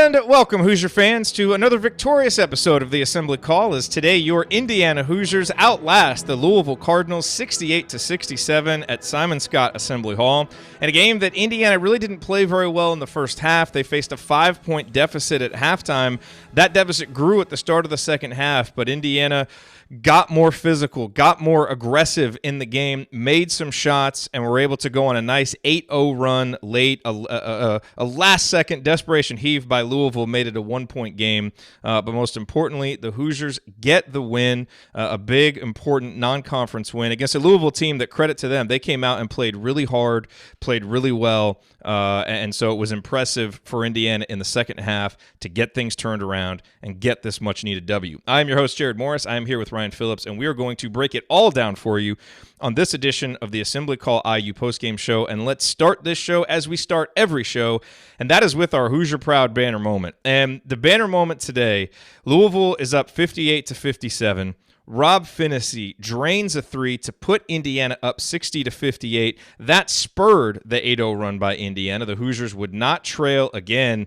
And welcome, Hoosier fans, to another victorious episode of the Assembly Call, as today your Indiana Hoosiers outlast the Louisville Cardinals 68-67 at Simon Skjodt Assembly Hall. In a game that Indiana really didn't play very well in the first half. They faced a 5-point deficit at halftime. That deficit grew at the start of the second half, but Indiana got more physical, got more aggressive in the game, made some shots, and were able to go on a nice 8-0 run late. A last-second desperation heave by Louisville made it a 1-point game. But most importantly, the Hoosiers get the win, a big, important non-conference win against a Louisville team that, credit to them, they came out and played really hard, played really well, and so it was impressive for Indiana in the second half to get things turned around and get this much-needed W. I'm your host, Jerod Morris. I am here with Ryan Phillips, and we are going to break it all down for you on this edition of the Assembly Call IU Postgame Show. And let's start this show as we start every show, and that is with our Hoosier Proud banner moment. And the banner moment today, Louisville is up 58-57. Rob Phinisee drains a three to put Indiana up 60-58. That spurred the 8-0 run by Indiana. The Hoosiers would not trail again.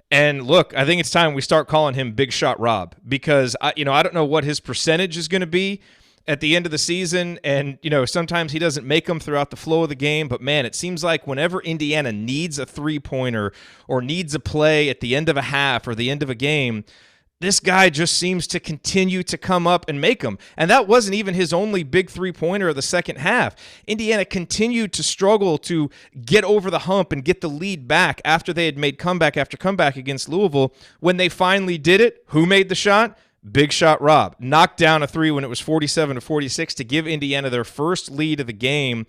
And look, I think it's time we start calling him Big Shot Rob, because I don't know what his percentage is going to be at the end of the season, and sometimes he doesn't make them throughout the flow of the game, but man, it seems like whenever Indiana needs a three-pointer or needs a play at the end of a half or the end of a game, this guy just seems to continue to come up and make them. And that wasn't even his only big three-pointer of the second half. Indiana continued to struggle to get over the hump and get the lead back after they had made comeback after comeback against Louisville. When they finally did it, who made the shot? Big Shot Rob. Knocked down a three when it was 47-46 to give Indiana their first lead of the game.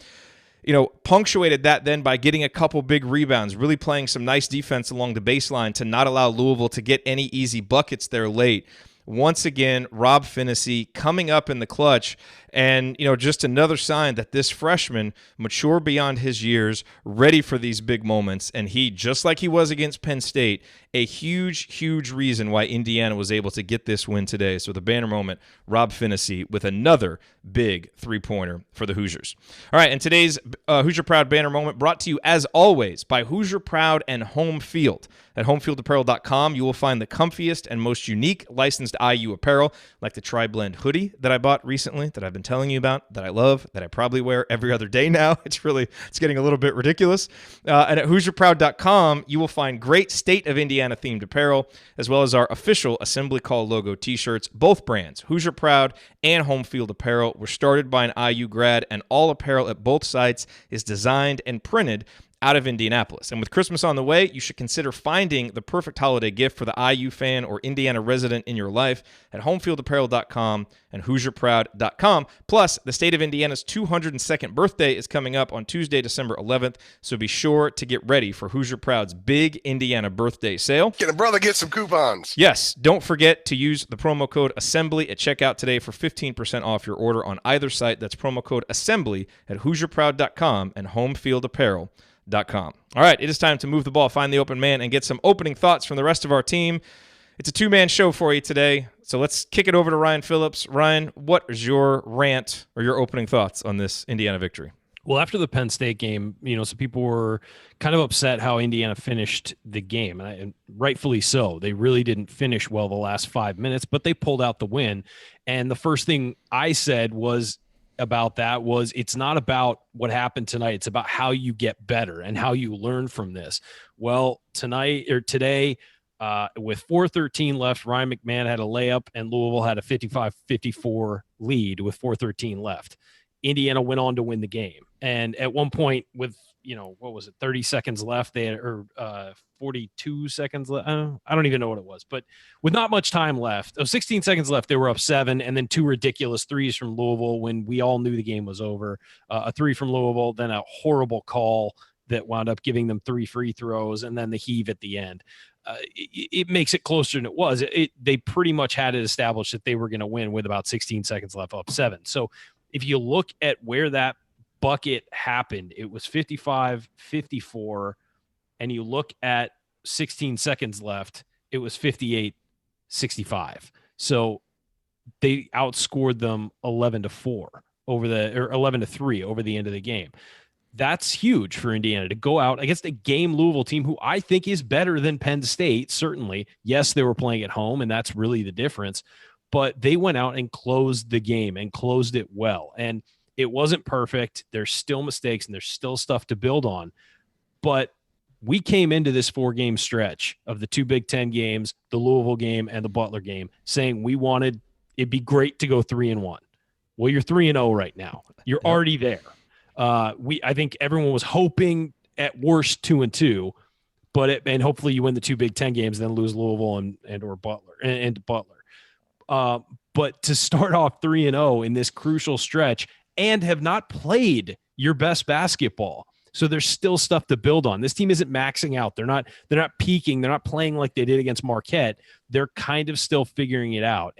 Punctuated that then by getting a couple big rebounds, really playing some nice defense along the baseline to not allow Louisville to get any easy buckets there late. Once again, Rob Phinisee coming up in the clutch, and just another sign that this freshman, mature beyond his years, ready for these big moments, and he, just like he was against Penn State, a huge, huge reason why Indiana was able to get this win today. So the banner moment, Rob Phinisee with another big three-pointer for the Hoosiers. All right, and today's Hoosier Proud banner moment brought to you, as always, by Hoosier Proud and Home Field. At homefieldapparel.com, you will find the comfiest and most unique licensed IU apparel, like the Tri-Blend hoodie that I bought recently, that I've been telling you about, that I love, that I probably wear every other day now. It's getting a little bit ridiculous. And at HoosierProud.com, you will find great State of Indiana themed apparel, as well as our official Assembly Call logo t-shirts. Both brands, Hoosier Proud and Home Field Apparel, were started by an IU grad, and all apparel at both sites is designed and printed out of Indianapolis. And with Christmas on the way, you should consider finding the perfect holiday gift for the IU fan or Indiana resident in your life at homefieldapparel.com and HoosierProud.com. Plus, the state of Indiana's 202nd birthday is coming up on Tuesday, December 11th, so be sure to get ready for Hoosier Proud's big Indiana birthday sale. Can a brother get some coupons? Yes, don't forget to use the promo code ASSEMBLY at checkout today for 15% off your order on either site. That's promo code ASSEMBLY at HoosierProud.com and HomeFieldApparel.com. All right, it is time to move the ball, find the open man, and get some opening thoughts from the rest of our team. It's a two-man show for you today, so let's kick it over to Ryan Phillips. Ryan, what is your rant or your opening thoughts on this Indiana victory? Well, after the Penn State game, some people were kind of upset how Indiana finished the game, and rightfully so. They really didn't finish well the last 5 minutes, but they pulled out the win. And the first thing I said was it's not about what happened tonight. It's about how you get better and how you learn from this. Well, today, with 4:13 left, Ryan McMahon had a layup and Louisville had a 55-54 lead with 4:13 left. Indiana went on to win the game. And at one point with, 30 seconds left, they had, 42 seconds left. I don't even know what it was, but with not much time left, 16 seconds left, they were up 7, and then 2 ridiculous threes from Louisville when we all knew the game was over. A 3 from Louisville, then a horrible call that wound up giving them 3 free throws, and then the heave at the end. It makes it closer than it was. They pretty much had it established that they were going to win with about 16 seconds left, up 7. So if you look at where that bucket happened, it was 55-54, and you look at 16 seconds left, it was 58-65. So they outscored them 11-4 11-3 over the end of the game. that's huge for Indiana to go out against a game Louisville team who I think is better than Penn State, certainly. Yes, they were playing at home, and that's really the difference. But they went out and closed the game and closed it well. And it wasn't perfect. There's still mistakes, and there's still stuff to build on. But we came into this 4-game stretch of the 2 Big Ten games, the Louisville game and the Butler game, saying we wanted it'd be great to go 3-1. Well, you're 3-0 right now. You're already there. I think everyone was hoping at worst 2-2, and hopefully you win the 2 Big Ten games, then lose Louisville and or Butler and Butler. But to start off 3-0 in this crucial stretch and have not played your best basketball. So there's still stuff to build on. This team isn't maxing out. They're not peaking. They're not playing like they did against Marquette. They're kind of still figuring it out.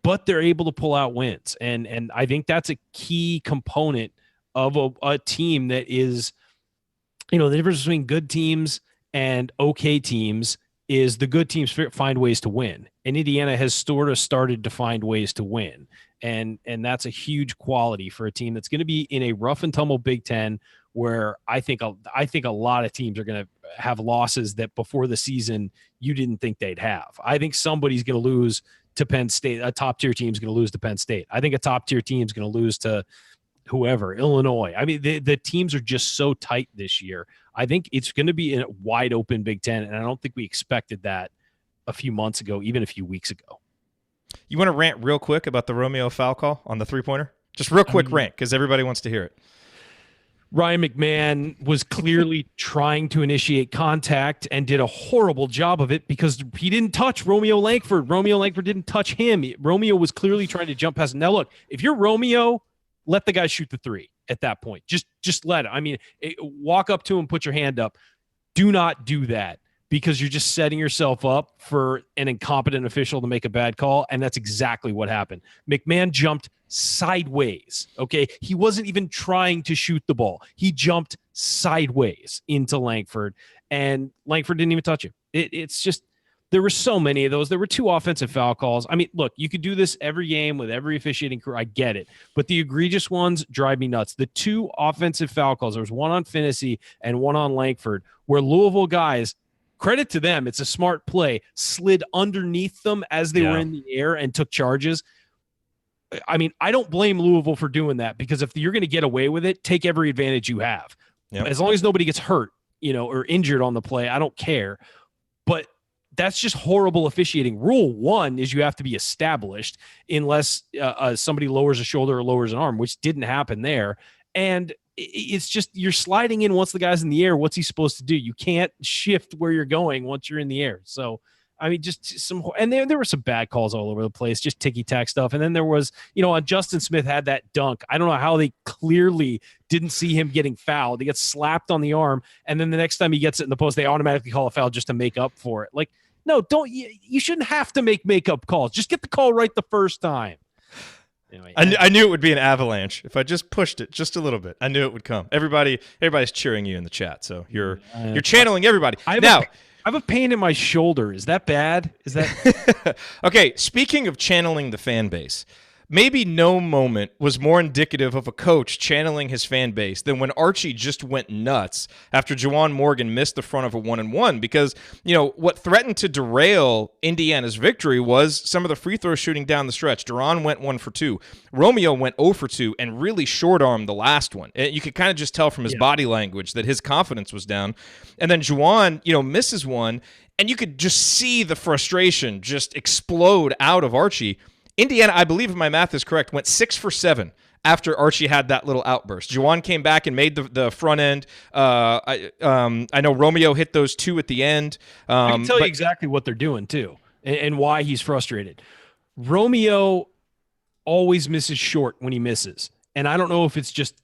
But they're able to pull out wins. And I think that's a key component of a team that is, the difference between good teams and okay teams is the good teams find ways to win. And Indiana has sort of started to find ways to win. And that's a huge quality for a team that's going to be in a rough and tumble Big Ten, where I think a lot of teams are going to have losses that before the season you didn't think they'd have. I think somebody's going to lose to Penn State. A top-tier team is going to lose to Penn State. I think a top-tier team is going to lose to whoever, Illinois. I mean, the teams are just so tight this year. I think it's going to be a wide-open Big Ten, and I don't think we expected that a few months ago, even a few weeks ago. You want to rant real quick about the Romeo foul call on the three-pointer? Just real quick rant, because everybody wants to hear it. Ryan McMahon was clearly trying to initiate contact and did a horrible job of it because he didn't touch Romeo Langford. Romeo Langford didn't touch him. Romeo was clearly trying to jump past him. Now, look, if you're Romeo, let the guy shoot the three at that point. Just let it. I mean, walk up to him, put your hand up. Do not do that because you're just setting yourself up for an incompetent official to make a bad call, and that's exactly what happened. McMahon jumped sideways, okay? He wasn't even trying to shoot the ball. He jumped sideways into Langford, and Langford didn't even touch him. It's just there were so many of those. There were 2 offensive foul calls. I mean, look, you could do this every game with every officiating crew. I get it. But the egregious ones drive me nuts. The 2 offensive foul calls, there was one on Phinisee and one on Langford, where Louisville guys, credit to them, it's a smart play, slid underneath them as they were in the air and took charges. I mean, I don't blame Louisville for doing that because if you're going to get away with it, take every advantage you have. Yep. As long as nobody gets hurt, or injured on the play, I don't care. But that's just horrible officiating. Rule 1 is you have to be established unless somebody lowers a shoulder or lowers an arm, which didn't happen there. And it's just you're sliding in once the guy's in the air. What's he supposed to do? You can't shift where you're going once you're in the air. So, I mean, just some – and there were some bad calls all over the place, just ticky-tack stuff. And then there was – on Justin Smith had that dunk. I don't know how they clearly didn't see him getting fouled. He gets slapped on the arm, and then the next time he gets it in the post, they automatically call a foul just to make up for it. Like, no, don't – you shouldn't have to make makeup calls. Just get the call right the first time. Anyway, I knew it would be an avalanche if I just pushed it just a little bit. I knew it would come. Everybody's cheering you in the chat, so you're channeling everybody. I have a pain in my shoulder. Is that bad? Is that okay? Speaking of channeling the fan base, maybe no moment was more indicative of a coach channeling his fan base than when Archie just went nuts after Juwan Morgan missed the front of a 1-and-1 because, what threatened to derail Indiana's victory was some of the free throw shooting down the stretch. Durham went 1 for 2. Romeo went 0 for 2 and really short-armed the last one. You could kind of just tell from his body language that his confidence was down. And then Juwan, misses one, and you could just see the frustration just explode out of Archie. Indiana, I believe if my math is correct, went 6 for 7 after Archie had that little outburst. Juwan came back and made the front end. I know Romeo hit those 2 at the end. I can tell you exactly what they're doing, too, and why he's frustrated. Romeo always misses short when he misses. And I don't know if it's just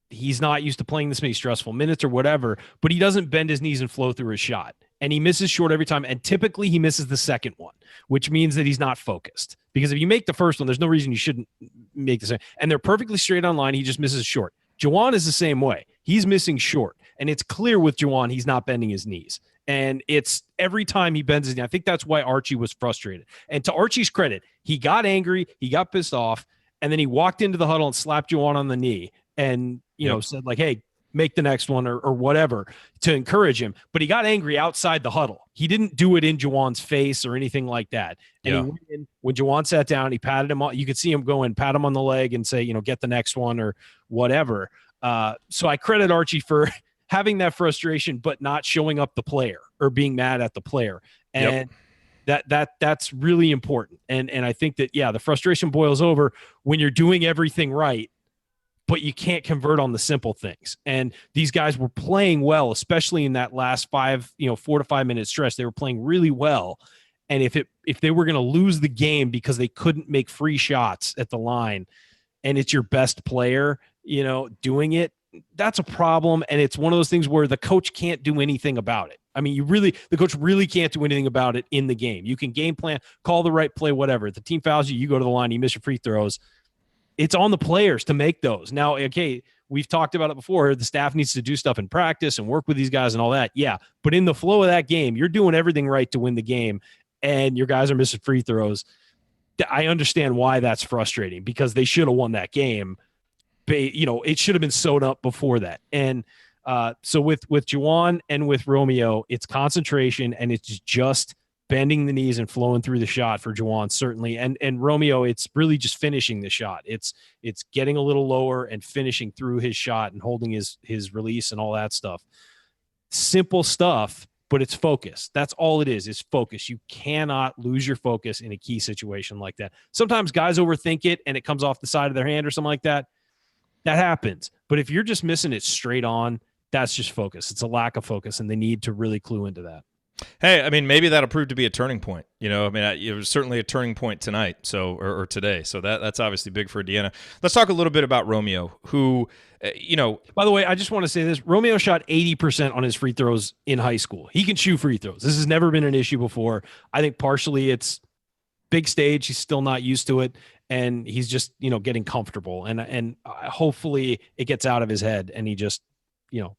he's not used to playing this many stressful minutes or whatever, but he doesn't bend his knees and flow through his shot. And he misses short every time. And typically he misses the second one, which means that he's not focused. Because if you make the first one, there's no reason you shouldn't make the second. And they're perfectly straight on line. He just misses short. Juwan is the same way. He's missing short. And it's clear with Juwan, he's not bending his knees. And it's every time he bends his knee. I think that's why Archie was frustrated. And to Archie's credit, he got angry. He got pissed off. And then he walked into the huddle and slapped Juwan on the knee and, said like, hey, make the next one or whatever to encourage him. But he got angry outside the huddle. He didn't do it in Juwan's face or anything like that. And he went in, when Juwan sat down, he patted him on. You could see him go and pat him on the leg and say, get the next one or whatever. So I credit Archie for having that frustration, but not showing up the player or being mad at the player. And that's really important. And I think that, the frustration boils over when you're doing everything right, but you can't convert on the simple things. And these guys were playing well, especially in that last 4 to 5 minute stretch. They were playing really well. And if they were going to lose the game because they couldn't make free shots at the line, and it's your best player, doing it, that's a problem. And it's one of those things where the coach can't do anything about it. I mean, the coach really can't do anything about it in the game. You can game plan, call the right play, whatever. If the team fouls you, you go to the line, you miss your free throws. It's on the players to make those. Now, okay, we've talked about it before. The staff needs to do stuff in practice and work with these guys and all that. Yeah, but in the flow of that game, you're doing everything right to win the game, and your guys are missing free throws. I understand why that's frustrating because they should have won that game. It should have been sewed up before that. And so with Juwan and with Romeo, it's concentration and it's just bending the knees and flowing through the shot for Juwan, certainly. And Romeo, it's really just finishing the shot. It's getting a little lower and finishing through his shot and holding his release and all that stuff. Simple stuff, but it's focus. That's all it is focus. You cannot lose your focus in a key situation like that. Sometimes guys overthink it and it comes off the side of their hand or something like that. That happens. But if you're just missing it straight on, that's just focus. It's a lack of focus, and they need to really clue into that. Hey, I mean, maybe that'll prove to be a turning point. It was certainly a turning point tonight, or today. So that's obviously big for Indiana. Let's talk a little bit about Romeo, who, By the way, I just want to say this. Romeo shot 80% on his free throws in high school. He can shoot free throws. This has never been an issue before. I think partially it's big stage. He's still not used to it, and he's just, getting comfortable. And hopefully it gets out of his head, and he just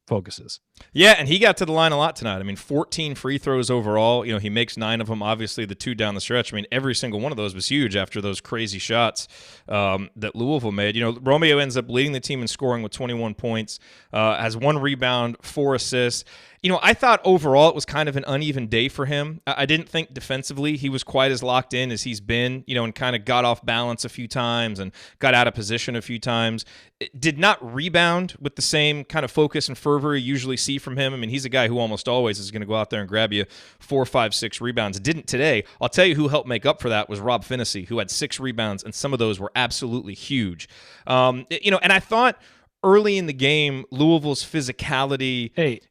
focuses. Yeah, and he got to the line a lot tonight. I mean, 14 free throws overall. He makes 9 of them. Obviously, the 2 down the stretch. I mean, every single one of those was huge after those crazy shots that Louisville made. Romeo ends up leading the team in scoring with 21 points, has 1 rebound, 4 assists. I thought overall it was kind of an uneven day for him. I didn't think defensively he was quite as locked in as he's been, and kind of got off balance a few times and got out of position a few times. It did not rebound with the same kind of focus and fervor you usually see from him. I mean, he's a guy who almost always is going to go out there and grab you 4, 5, 6 rebounds. It didn't today. I'll tell you who helped make up for that was Rob Phinisee, who had 6 rebounds, and some of those were absolutely huge. And I thought early in the game, Louisville's physicality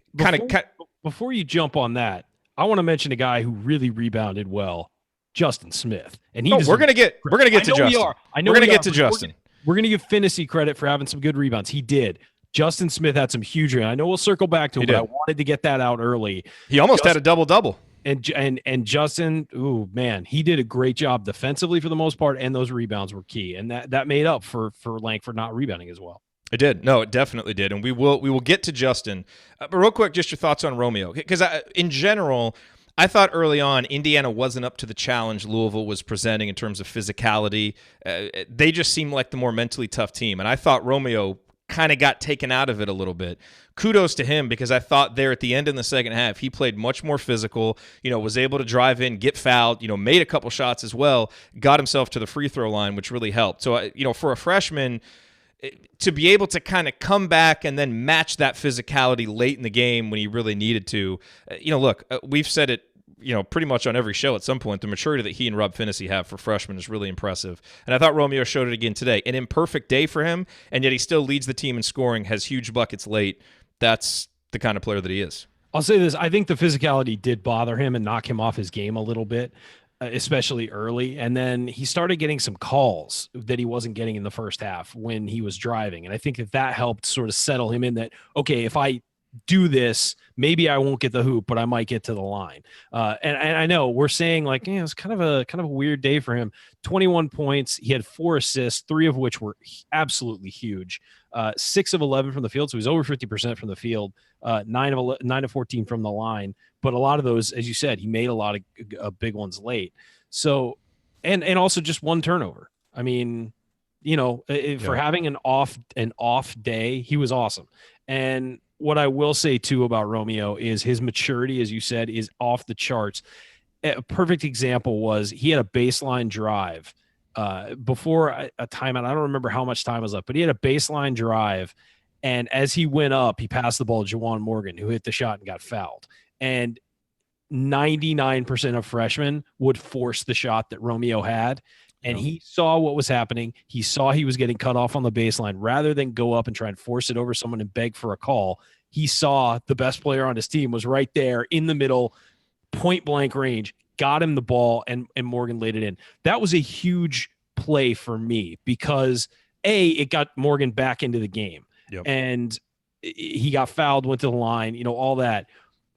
Before you jump on that, I want to mention a guy who really rebounded well, Justin Smith. And we're gonna get to Justin. We're gonna get to Justin. We're gonna give Phinisee credit for having some good rebounds. He did. Justin Smith had some huge rebounds. I know we'll circle back to it, but I wanted to get that out early. He almost had a double-double. And Justin, ooh man, he did a great job defensively for the most part, and those rebounds were key, and that made up for Langford not rebounding as well. It did. No, it definitely did. And we will get to Justin. But real quick, just your thoughts on Romeo. Because in general, I thought early on Indiana wasn't up to the challenge Louisville was presenting in terms of physicality. They just seemed like the more mentally tough team. And I thought Romeo kind of got taken out of it a little bit. Kudos to him, because I thought there at the end in the second half, he played much more physical, was able to drive in, get fouled, made a couple shots as well, got himself to the free throw line, which really helped. So, for a freshman, to be able to kind of come back and then match that physicality late in the game when he really needed to, look, we've said it, pretty much on every show at some point, the maturity that he and Rob Phinisee have for freshmen is really impressive. And I thought Romeo showed it again today. An imperfect day for him, and yet he still leads the team in scoring, has huge buckets late. That's the kind of player that he is. I'll say this. I think the physicality did bother him and knock him off his game a little bit, especially early. And then he started getting some calls that he wasn't getting in the first half when he was driving. And I think that helped sort of settle him in that, okay, if I do this, maybe I won't get the hoop, but I might get to the line. And I know we're saying like, it's kind of a weird day for him. 21 points. He had 4 assists, 3 of which were absolutely huge. 6 of 11 from the field. So he's over 50% from the field, 9 of 14 from the line. But a lot of those, as you said, he made a lot of big ones late. So, and also just 1 turnover. I mean, for having an off day, he was awesome. And what I will say too about Romeo is his maturity, as you said, is off the charts. A perfect example was he had a baseline drive before a timeout. I don't remember how much time was left, but he had a baseline drive. And as he went up, he passed the ball to Juwan Morgan, who hit the shot and got fouled. And 99% of freshmen would force the shot that Romeo had. And he saw what was happening. He saw he was getting cut off on the baseline. Rather than go up and try and force it over someone and beg for a call, he saw the best player on his team was right there in the middle, point blank range, got him the ball, and Morgan laid it in. That was a huge play for me because, A, it got Morgan back into the game. Yep. And he got fouled, went to the line, all that.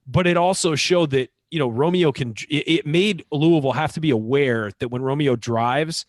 But it also showed that, Romeo it made Louisville have to be aware that when Romeo drives,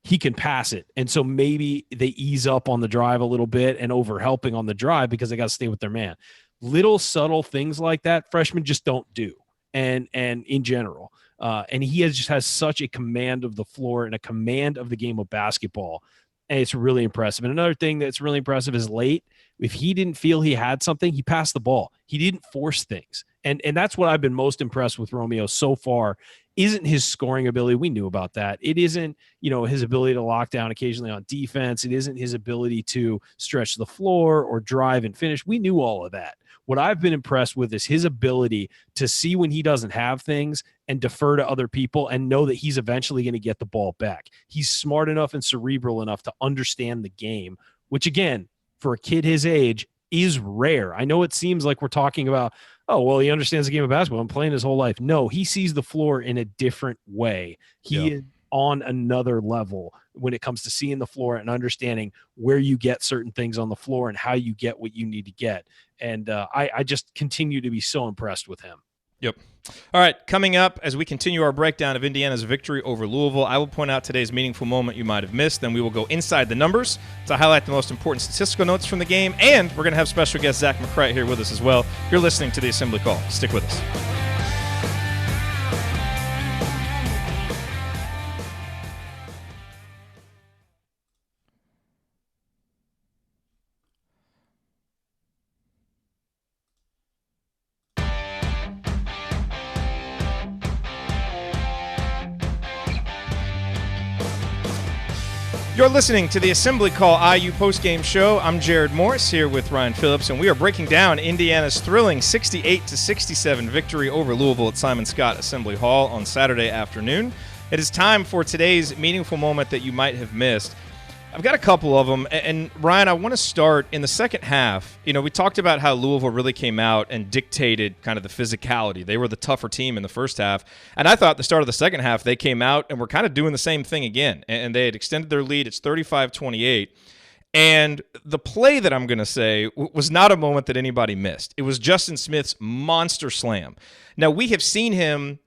he can pass it. And so maybe they ease up on the drive a little bit and over helping on the drive because they got to stay with their man. Little subtle things like that, freshmen just don't do. And in general. And he just has such a command of the floor and a command of the game of basketball. And it's really impressive. And another thing that's really impressive is late. If he didn't feel he had something, he passed the ball. He didn't force things. And that's what I've been most impressed with Romeo so far. Isn't his scoring ability. We knew about that. It isn't, his ability to lock down occasionally on defense. It isn't his ability to stretch the floor or drive and finish. We knew all of that. What I've been impressed with is his ability to see when he doesn't have things and defer to other people and know that he's eventually going to get the ball back. He's smart enough and cerebral enough to understand the game, which again, for a kid his age is rare. I know it seems like we're talking about, oh, well, he understands the game of basketball and playing his whole life. No, he sees the floor in a different way. He is on another level when it comes to seeing the floor and understanding where you get certain things on the floor and how you get what you need to get. And I just continue to be so impressed with him. Yep. All right, coming up as we continue our breakdown of Indiana's victory over Louisville, I will point out today's meaningful moment you might have missed. Then we will go inside the numbers to highlight the most important statistical notes from the game, and we're going to have special guest Zach McCrite here with us as well. You're listening to the Assembly Call. Stick with us. You're listening to the Assembly Call IU postgame show. I'm Jerod Morris here with Ryan Phillips, and we are breaking down Indiana's thrilling 68-67 victory over Louisville at Simon Skjodt Assembly Hall on Saturday afternoon. It is time for today's meaningful moment that you might have missed. I've got a couple of them, and Ryan, I want to start in the second half. We talked about how Louisville really came out and dictated kind of the physicality. They were the tougher team in the first half, and I thought at the start of the second half they came out and were kind of doing the same thing again, and they had extended their lead. It's 35-28, and the play that I'm going to say was not a moment that anybody missed. It was Justin Smith's monster slam. Now, we have seen him,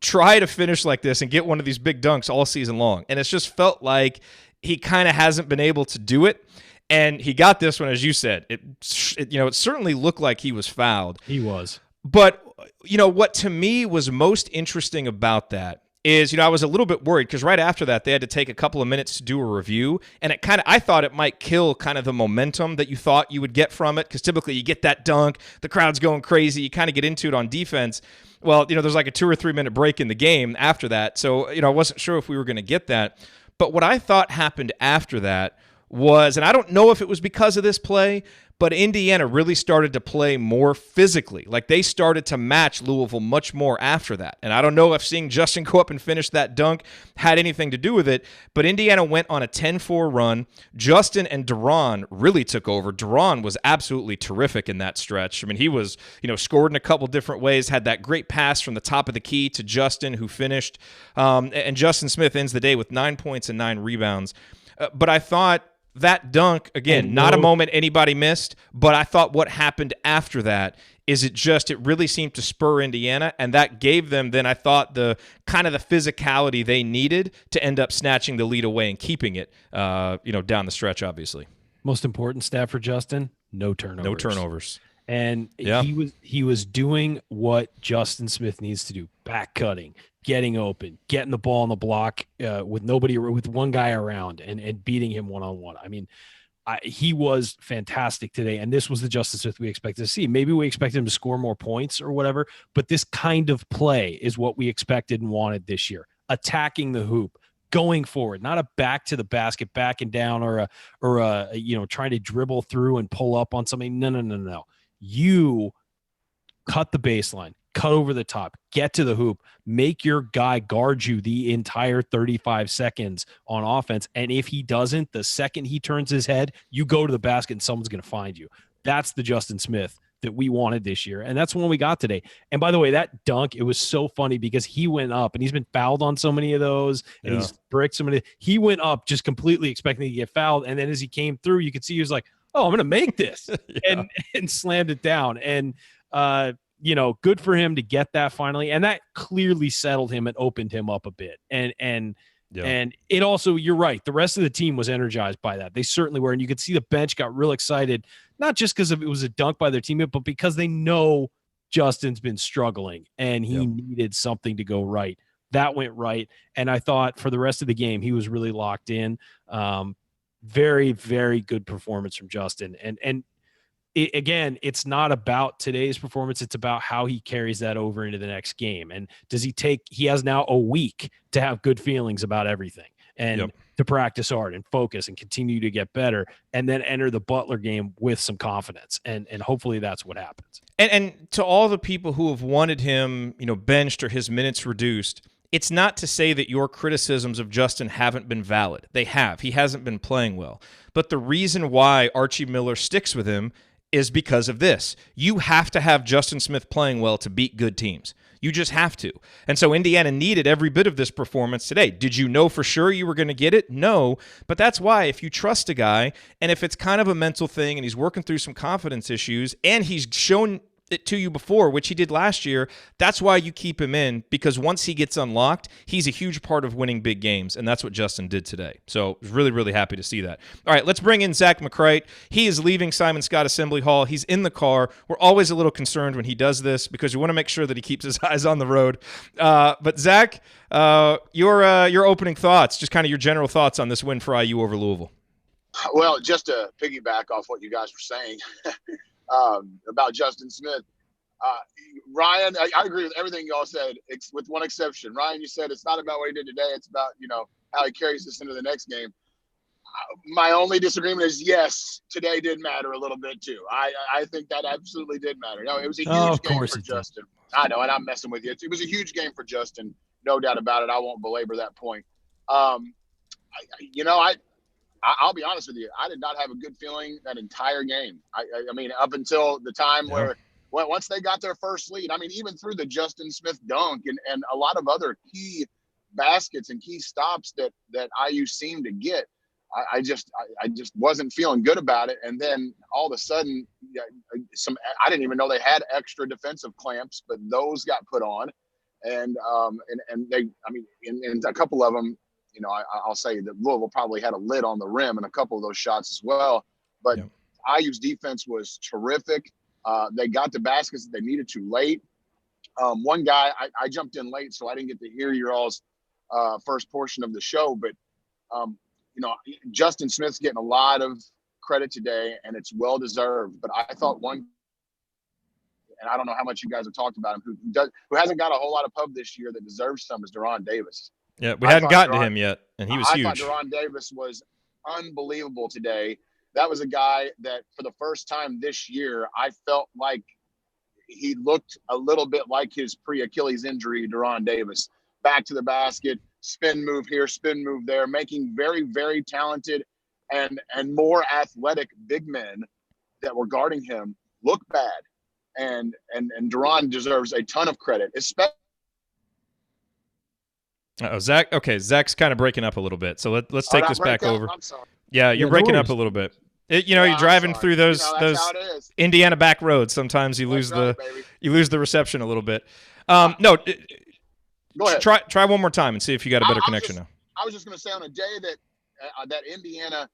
try to finish like this and get one of these big dunks all season long, and it's just felt like he kind of hasn't been able to do it, and he got this one, as you said. It certainly looked like he was fouled. He was. But, what to me was most interesting about that is, I was a little bit worried because right after that, they had to take a couple of minutes to do a review, and I thought it might kill kind of the momentum that you thought you would get from it, because typically you get that dunk, the crowd's going crazy, you kind of get into it on defense. Well, there's like a 2 or 3 minute break in the game after that, so, I wasn't sure if we were going to get that. But what I thought happened after that was, and I don't know if it was because of this play, but Indiana really started to play more physically. Like, they started to match Louisville much more after that. And I don't know if seeing Justin go up and finish that dunk had anything to do with it, but Indiana went on a 10-4 run. Justin and Durham really took over. Durham was absolutely terrific in that stretch. I mean, he was, scored in a couple different ways, had that great pass from the top of the key to Justin, who finished. And Justin Smith ends the day with 9 points and 9 rebounds. But I thought, that dunk, again, not a moment anybody missed, but I thought what happened after that is it really seemed to spur Indiana, and that gave them then, I thought, the kind of the physicality they needed to end up snatching the lead away and keeping it, down the stretch, obviously. Most important stat for Justin, no turnovers. No turnovers. And he was doing what Justin Smith needs to do, back cutting, getting open, getting the ball on the block with one guy around and beating him one-on-one. I mean, he was fantastic today, and this was the Justin Smith we expected to see. Maybe we expected him to score more points or whatever, but this kind of play is what we expected and wanted this year. Attacking the hoop, going forward, not a back to the basket, backing down, or a trying to dribble through and pull up on something. No. You cut the baseline, cut over the top, get to the hoop, make your guy guard you the entire 35 seconds on offense. And if he doesn't, the second he turns his head, you go to the basket and someone's going to find you. That's the Justin Smith that we wanted this year. And that's one we got today. And by the way, that dunk, it was so funny because he went up and he's been fouled on so many of those and he's bricked so many. He went up just completely expecting to get fouled. And then as he came through, you could see he was like, oh, I'm going to make this and slammed it down. And, good for him to get that finally. And that clearly settled him and opened him up a bit. And it also, you're right, the rest of the team was energized by that. They certainly were. And you could see the bench got real excited, not just because it was a dunk by their teammate, but because they know Justin's been struggling and he needed something to go right. That went right. And I thought for the rest of the game, he was really locked in. Very, very good performance from Justin. And again, it's not about today's performance. It's about how he carries that over into the next game. And he has now a week to have good feelings about everything and to practice hard and focus and continue to get better and then enter the Butler game with some confidence. And hopefully that's what happens. And to all the people who have wanted him, benched or his minutes reduced, it's not to say that your criticisms of Justin haven't been valid. They have. He hasn't been playing well. But the reason why Archie Miller sticks with him is because of this. You have to have Justin Smith playing well to beat good teams. You just have to. And so Indiana needed every bit of this performance today. Did you know for sure you were going to get it? No. But that's why if you trust a guy, and if it's kind of a mental thing and he's working through some confidence issues, and he's shown it to you before, which he did last year, that's why you keep him in, because once he gets unlocked, he's a huge part of winning big games, and that's what Justin did today. So I was really, really happy to see that. All right, let's bring in Zach McCrite. He is leaving Simon Scott Assembly Hall. He's in the car. We're always a little concerned when he does this because we want to make sure that he keeps his eyes on the road. But Zach, your opening thoughts, just kind of your general thoughts on this win for IU over Louisville. Well, just to piggyback off what you guys were saying, about Justin Smith. Ryan, I agree with everything y'all said, with one exception. Ryan, you said it's not about what he did today. It's about, how he carries this into the next game. My only disagreement is, yes, today did matter a little bit too. I think that absolutely did matter. No, it was a huge game for Justin. I know, and I'm messing with you. It was a huge game for Justin. No doubt about it. I won't belabor that point. I'll be honest with you. I did not have a good feeling that entire game. I mean, up until the time where once they got their first lead, I mean, even through the Justin Smith dunk and a lot of other key baskets and key stops that IU seemed to get, I just wasn't feeling good about it. And then all of a sudden, I didn't even know they had extra defensive clamps, but those got put on, and they, I mean, in a couple of them. I'll say that Louisville probably had a lid on the rim in a couple of those shots as well. But IU's defense was terrific. They got the baskets that they needed to late. One guy, I jumped in late, so I didn't get to hear your all's first portion of the show. But, Justin Smith's getting a lot of credit today, and it's well-deserved. But I thought one – and I don't know how much you guys have talked about him, who hasn't got a whole lot of pub this year that deserves some, is Deron Davis. Yeah, we hadn't gotten to him yet, and he was huge. I thought Deron Davis was unbelievable today. That was a guy that, for the first time this year, I felt like he looked a little bit like his pre-Achilles injury, Deron Davis. Back to the basket, spin move here, spin move there, making very, very talented and more athletic big men that were guarding him look bad. And Deron deserves a ton of credit, especially. Zach. Okay, Zach's kind of breaking up a little bit, so let's take this back over. I'm sorry. Yeah, you're breaking up a little bit. You're driving through those Indiana back roads. Sometimes you lose the reception a little bit. No, go ahead. Try one more time and see if you got a better connection now. I was just going to say, on a day that Indiana,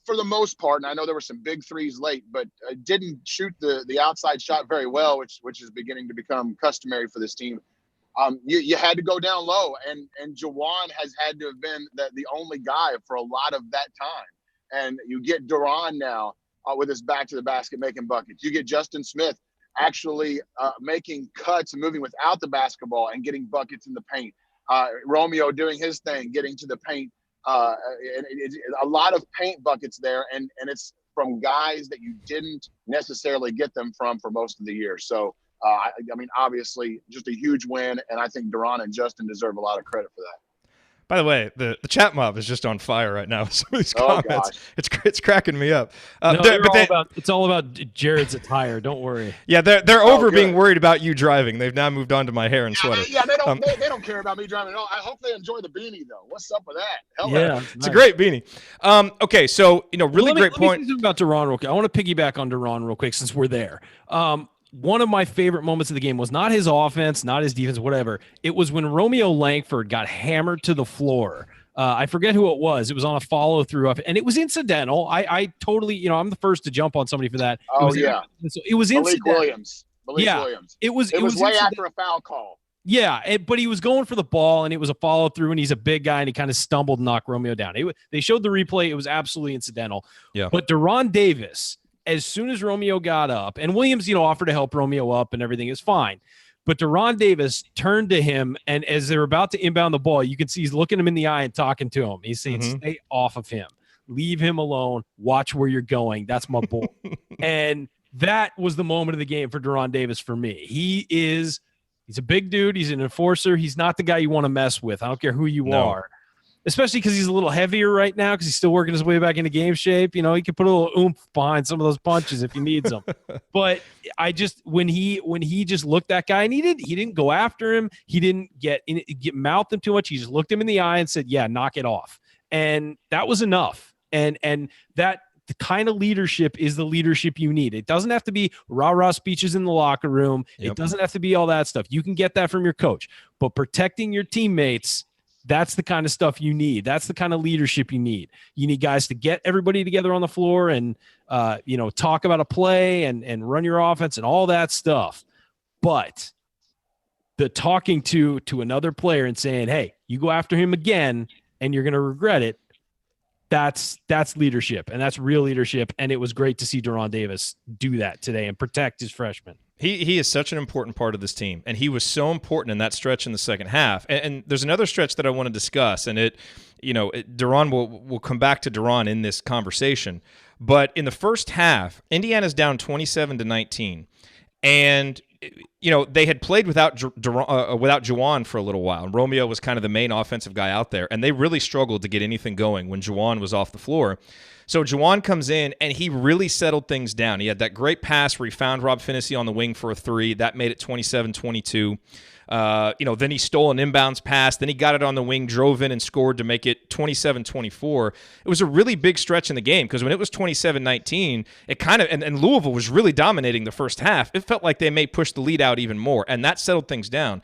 for the most part, and I know there were some big threes late, but didn't shoot the outside shot very well, which is beginning to become customary for this team. You had to go down low, and Juwan has had to have been the only guy for a lot of that time. and you get Durham now with his back to the basket making buckets. You get Justin Smith actually making cuts and moving without the basketball and getting buckets in the paint. Romeo doing his thing, getting to the paint. A lot of paint buckets there, and it's from guys that you didn't necessarily get them from for most of the year. So, I mean, obviously, just a huge win, and I think Durham and Justin deserve a lot of credit for that. By the way, the chat mob is just on fire right now with some of these Oh, comments. gosh. It's cracking me up. It's all about Jerod's attire. Don't worry. Yeah, they're over being good. worried about you driving. They've now moved on to my hair and sweater. Yeah, they don't care about me driving at all. I hope they enjoy the beanie though. What's up with that? Hell Yeah, it's a great beanie. Okay, so really great point. Let me say something about Durham real quick. I want to piggyback on Durham real quick since we're there. One of my favorite moments of the game was not his offense, not his defense, whatever. It was when Romeo Langford got hammered to the floor. I forget who it was. It was on a follow through, and it was incidental. I totally, I'm the first to jump on somebody for that. It was incidental. Malik Williams. It was way after a foul call. Yeah, but he was going for the ball, and it was a follow through, and he's a big guy, and he kind of stumbled and knocked Romeo down. They showed the replay. It was absolutely incidental. Yeah. But Durham Davis, as soon as Romeo got up, and Williams, offered to help Romeo up and everything is fine. But Durham Davis turned to him, and as they're about to inbound the ball, you can see he's looking him in the eye and talking to him. He's saying, stay off of him. Leave him alone. Watch where you're going. That's my boy. And that was the moment of the game for Durham Davis for me. He's a big dude. He's an enforcer. He's not the guy you want to mess with. I don't care who you are. Especially because he's a little heavier right now because he's still working his way back into game shape. He can put a little oomph behind some of those punches if he needs them. But I just when he just looked that guy and he didn't go after him. He didn't get mouthed him too much. He just looked him in the eye and said, "Yeah, knock it off." And that was enough. And that the kind of leadership is the leadership you need. It doesn't have to be rah-rah speeches in the locker room. Yep. It doesn't have to be all that stuff. You can get that from your coach. But protecting your teammates, that's the kind of stuff you need. That's the kind of leadership you need. You need guys to get everybody together on the floor and, talk about a play and run your offense and all that stuff. But the talking to another player and saying, hey, you go after him again and you're going to regret it. That's leadership, and that's real leadership. And it was great to see Durham Davis do that today and protect his freshmen. He is such an important part of this team, and he was so important in that stretch in the second half. And there's another stretch that I want to discuss, and Durham will come back to Durham in this conversation. But in the first half, Indiana's down 27-19, and they had played without Juwan for a little while. And Romeo was kind of the main offensive guy out there, and they really struggled to get anything going when Juwan was off the floor. So Juwan comes in, and he really settled things down. He had that great pass where he found Rob Phinisee on the wing for a three. That made it 27-22. Then he stole an inbounds pass. Then he got it on the wing, drove in, and scored to make it 27-24. It was a really big stretch in the game because when it was 27-19, it kind of and Louisville was really dominating the first half. It felt like they may push the lead out even more, and that settled things down.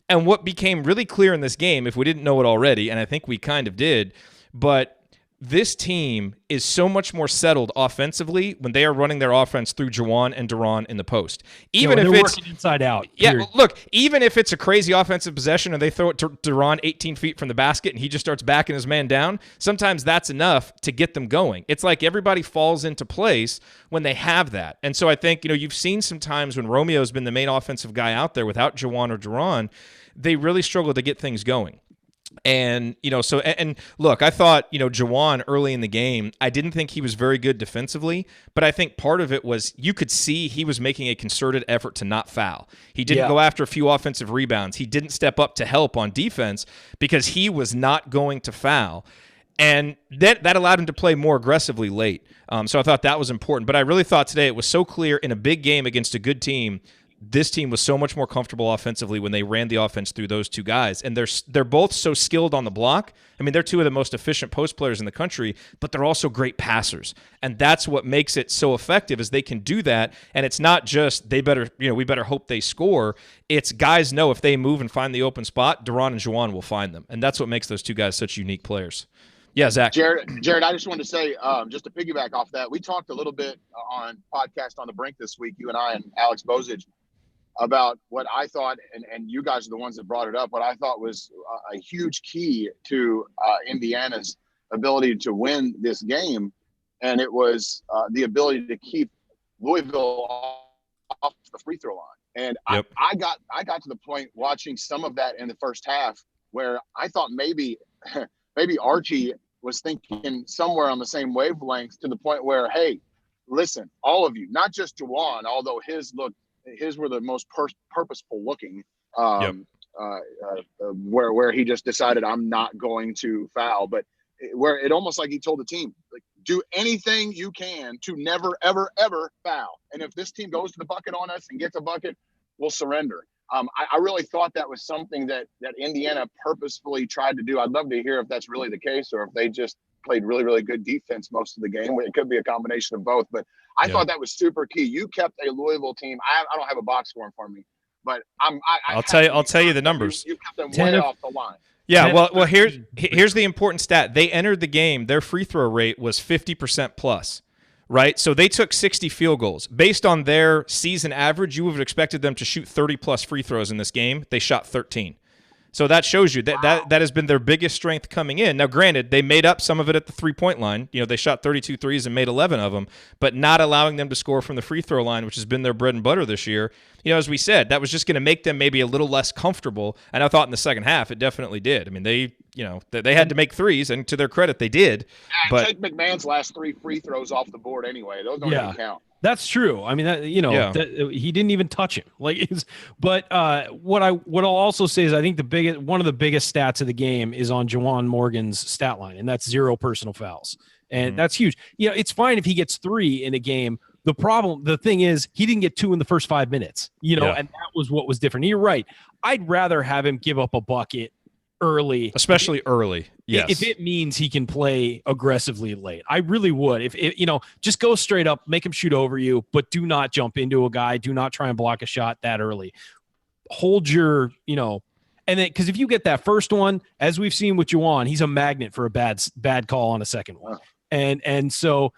And what became really clear in this game, if we didn't know it already, and I think we kind of did, but this team is so much more settled offensively when they are running their offense through Juwan and Durham in the post. Even if it's working inside out. Yeah, look, even if it's a crazy offensive possession and they throw it to Durham 18 feet from the basket and he just starts backing his man down, sometimes that's enough to get them going. It's like everybody falls into place when they have that. And so I think, you've seen some times when Romeo's been the main offensive guy out there without Juwan or Durham, they really struggle to get things going. And, look, I thought, Juwan early in the game, I didn't think he was very good defensively, but I think part of it was you could see he was making a concerted effort to not foul. He didn't go after a few offensive rebounds. He didn't step up to help on defense because he was not going to foul. And that allowed him to play more aggressively late. So I thought that was important. But I really thought today it was so clear in a big game against a good team, this team was so much more comfortable offensively when they ran the offense through those two guys. And they're both so skilled on the block. I mean, they're two of the most efficient post players in the country, but they're also great passers. And that's what makes it so effective is they can do that. And it's not just we better hope they score. It's guys know if they move and find the open spot, Durham and Juwan will find them. And that's what makes those two guys such unique players. Yeah, Zach. Jerod, I just wanted to say, just to piggyback off that, we talked a little bit on Podcast on the Brink this week, you and I and Alex Bozich, about what I thought, and you guys are the ones that brought it up, what I thought was a huge key to Indiana's ability to win this game and it was the ability to keep Louisville off the free throw line. And I got to the point watching some of that in the first half where I thought maybe Archie was thinking somewhere on the same wavelength, to the point where, hey, listen, all of you, not just Juwan, although his were the most purposeful looking, where he just decided, I'm not going to foul, but where it almost like he told the team, like, do anything you can to never, ever, ever foul. And if this team goes to the bucket on us and gets a bucket, we'll surrender. I really thought that was something that Indiana purposefully tried to do. I'd love to hear if that's really the case, or if they just played really, really good defense most of the game. It could be a combination of both, but I thought that was super key. You kept a Louisville team. I don't have a box score in front of me, but I'll tell you the numbers. You kept them way off the line. Yeah, well, here's the important stat. They entered the game, their free throw rate was 50% plus, right? So they took 60 field goals. Based on their season average, you would have expected them to shoot 30-plus free throws in this game. They shot 13. So that shows you that has been their biggest strength coming in. Now, granted, they made up some of it at the three-point line. You know, they shot 32 threes and made 11 of them, but not allowing them to score from the free throw line, which has been their bread and butter this year. You know, as we said, that was just going to make them maybe a little less comfortable. And I thought in the second half, it definitely did. I mean, they had to make threes, and to their credit, they did. Yeah, but take McMahon's last 3 free throws off the board anyway. Those don't even count. That's true. I mean, he didn't even touch him. But what I'll also say is, I think one of the biggest stats of the game is on Juwan Morgan's stat line, and that's 0 personal fouls, and that's huge. You know, it's fine if he gets 3 in a game. The thing is, he didn't get 2 in the first 5 minutes. And that was what was different. You're right. I'd rather have him give up a bucket early, especially early. Yes, if it means he can play aggressively late, I really would. If just go straight up, make him shoot over you, but do not jump into a guy. Do not try and block a shot that early. Hold your, and then, because if you get that first one, as we've seen with Juwan, he's a magnet for a bad call on a second one, and so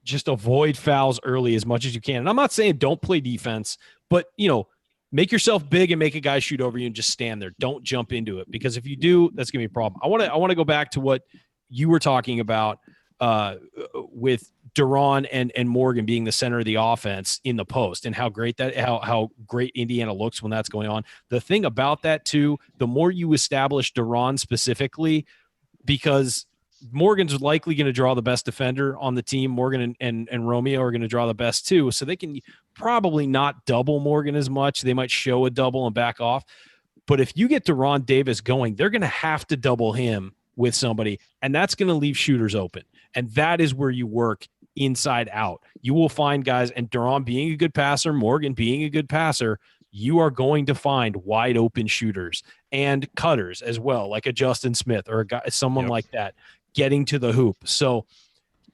just avoid fouls early as much as you can. And I'm not saying don't play defense, but make yourself big and make a guy shoot over you and just stand there. Don't jump into it, because if you do, that's going to be a problem. I want to go back to what you were talking about with Durham and Morgan being the center of the offense in the post, and how great Indiana looks when that's going on. The thing about that too, the more you establish Durham specifically, because Morgan's likely going to draw the best defender on the team. Morgan and Romeo are going to draw the best too. So they can probably not double Morgan as much. They might show a double and back off. But if you get Durham Davis going, they're going to have to double him with somebody, and that's going to leave shooters open. And that is where you work inside out. You will find guys, and Durham being a good passer, Morgan being a good passer, you are going to find wide open shooters and cutters as well, like a Justin Smith or someone like that, getting to the hoop. So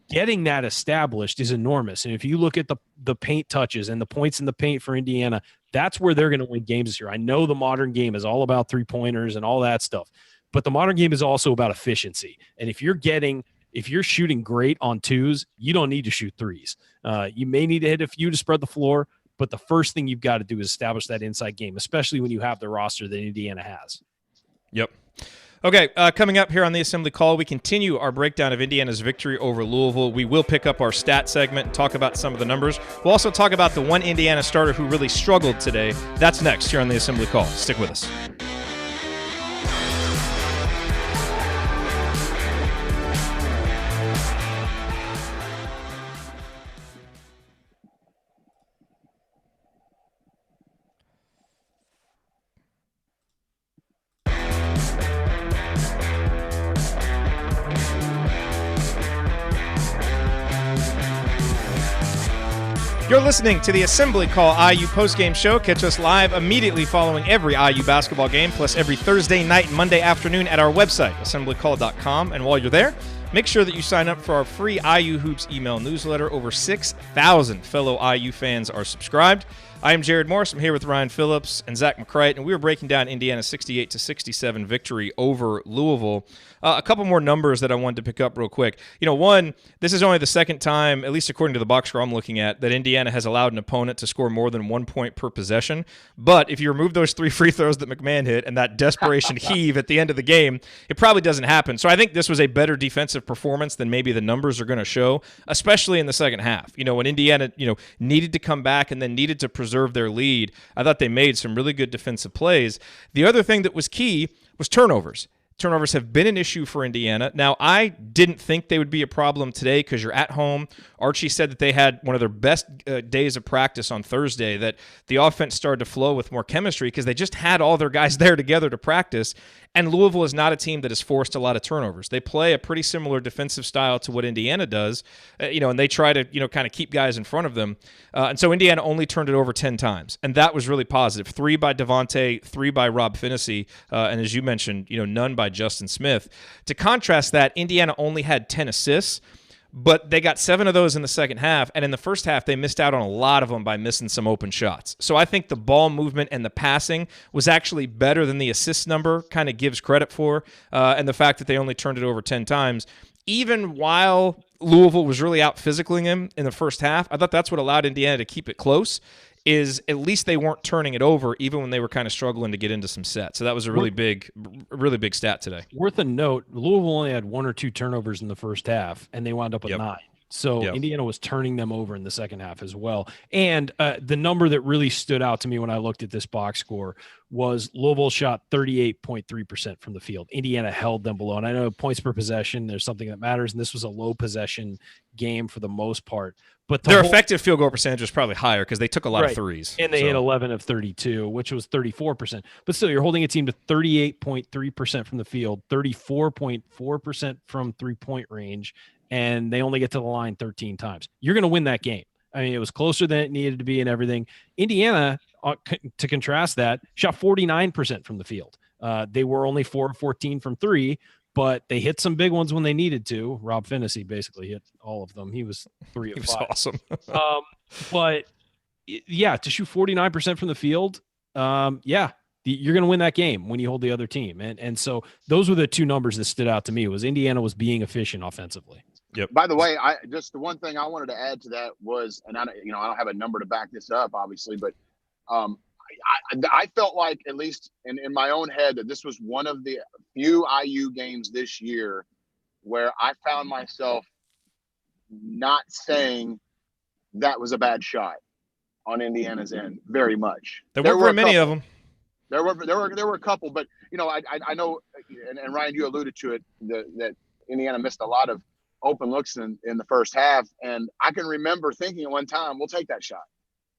getting that established is enormous. And if you look at the paint touches and the points in the paint for Indiana, that's where they're going to win games this year. I know the modern game is all about 3-pointers and all that stuff, but the modern game is also about efficiency. And if you're shooting great on 2s, you don't need to shoot 3s. You may need to hit a few to spread the floor, but the first thing you've got to do is establish that inside game, especially when you have the roster that Indiana has. Yep. Okay, coming up here on the Assembly Call, we continue our breakdown of Indiana's victory over Louisville. We will pick up our stat segment and talk about some of the numbers. We'll also talk about the one Indiana starter who really struggled today. That's next here on the Assembly Call. Stick with us. You're listening to the Assembly Call IU postgame show. Catch us live immediately following every IU basketball game, plus every Thursday night and Monday afternoon at our website, assemblycall.com. And while you're there, make sure that you sign up for our free IU Hoops email newsletter. Over 6,000 fellow IU fans are subscribed. I am Jerod Morris. I'm here with Ryan Phillips and Zach McCrite, and we were breaking down Indiana's 68-67 victory over Louisville. A couple more numbers that I wanted to pick up real quick. One, this is only the second time, at least according to the box score I'm looking at, that Indiana has allowed an opponent to score more than 1 point per possession. But if you remove those 3 free throws that McMahon hit and that desperation heave at the end of the game, it probably doesn't happen. So I think this was a better defensive performance than maybe the numbers are going to show, especially in the second half. When Indiana, needed to come back and then needed to preserve their lead, I thought they made some really good defensive plays. The other thing that was key was turnovers. Turnovers have been an issue for Indiana. Now, I didn't think they would be a problem today because you're at home. Archie said that they had one of their best days of practice on Thursday, that the offense started to flow with more chemistry because they just had all their guys there together to practice. And Louisville is not a team that has forced a lot of turnovers. They play a pretty similar defensive style to what Indiana does, and they try to, kind of keep guys in front of them. And so Indiana only turned it over 10 times, and that was really positive. 3 by Devontae, 3 by Rob Phinisee, and as you mentioned, none by Justin Smith. To contrast that, Indiana only had 10 assists, but they got 7 of those in the second half, and in the first half, they missed out on a lot of them by missing some open shots. So I think the ball movement and the passing was actually better than the assist number kind of gives credit for, and the fact that they only turned it over 10 times. Even while Louisville was really out-physicaling him in the first half, I thought that's what allowed Indiana to keep it close, is at least they weren't turning it over even when they were kind of struggling to get into some sets. So that was a really big stat today. Worth a note, Louisville only had 1 or 2 turnovers in the first half, and they wound up with 9. So Indiana was turning them over in the second half as well. And the number that really stood out to me when I looked at this box score was Louisville shot 38.3% from the field. Indiana held them below. And I know points per possession, there's something that matters, and this was a low possession game for the most part. But their effective field goal percentage was probably higher because they took a lot of threes. And they hit 11 of 32, which was 34%. But still, you're holding a team to 38.3% from the field, 34.4% from three-point range, and they only get to the line 13 times. You're going to win that game. I mean, it was closer than it needed to be and everything. Indiana, to contrast that, shot 49% from the field. They were only 4 of 14 from 3, but they hit some big ones when they needed to. Rob Phinisee basically hit all of them. He was 3 of 5. He was awesome. But, to shoot 49% from the field, you're going to win that game when you hold the other team. And so those were the 2 numbers that stood out to me, was Indiana was being efficient offensively. Yep. By the way, the one thing I wanted to add to that was, and I don't have a number to back this up, obviously, but I felt like, at least in my own head, that this was one of the few IU games this year where I found myself not saying that was a bad shot on Indiana's end very much. There were many of them. There were a couple, but I know, and Ryan, you alluded to it, that Indiana missed a lot of open looks in the first half, and I can remember thinking at one time, we'll take that shot.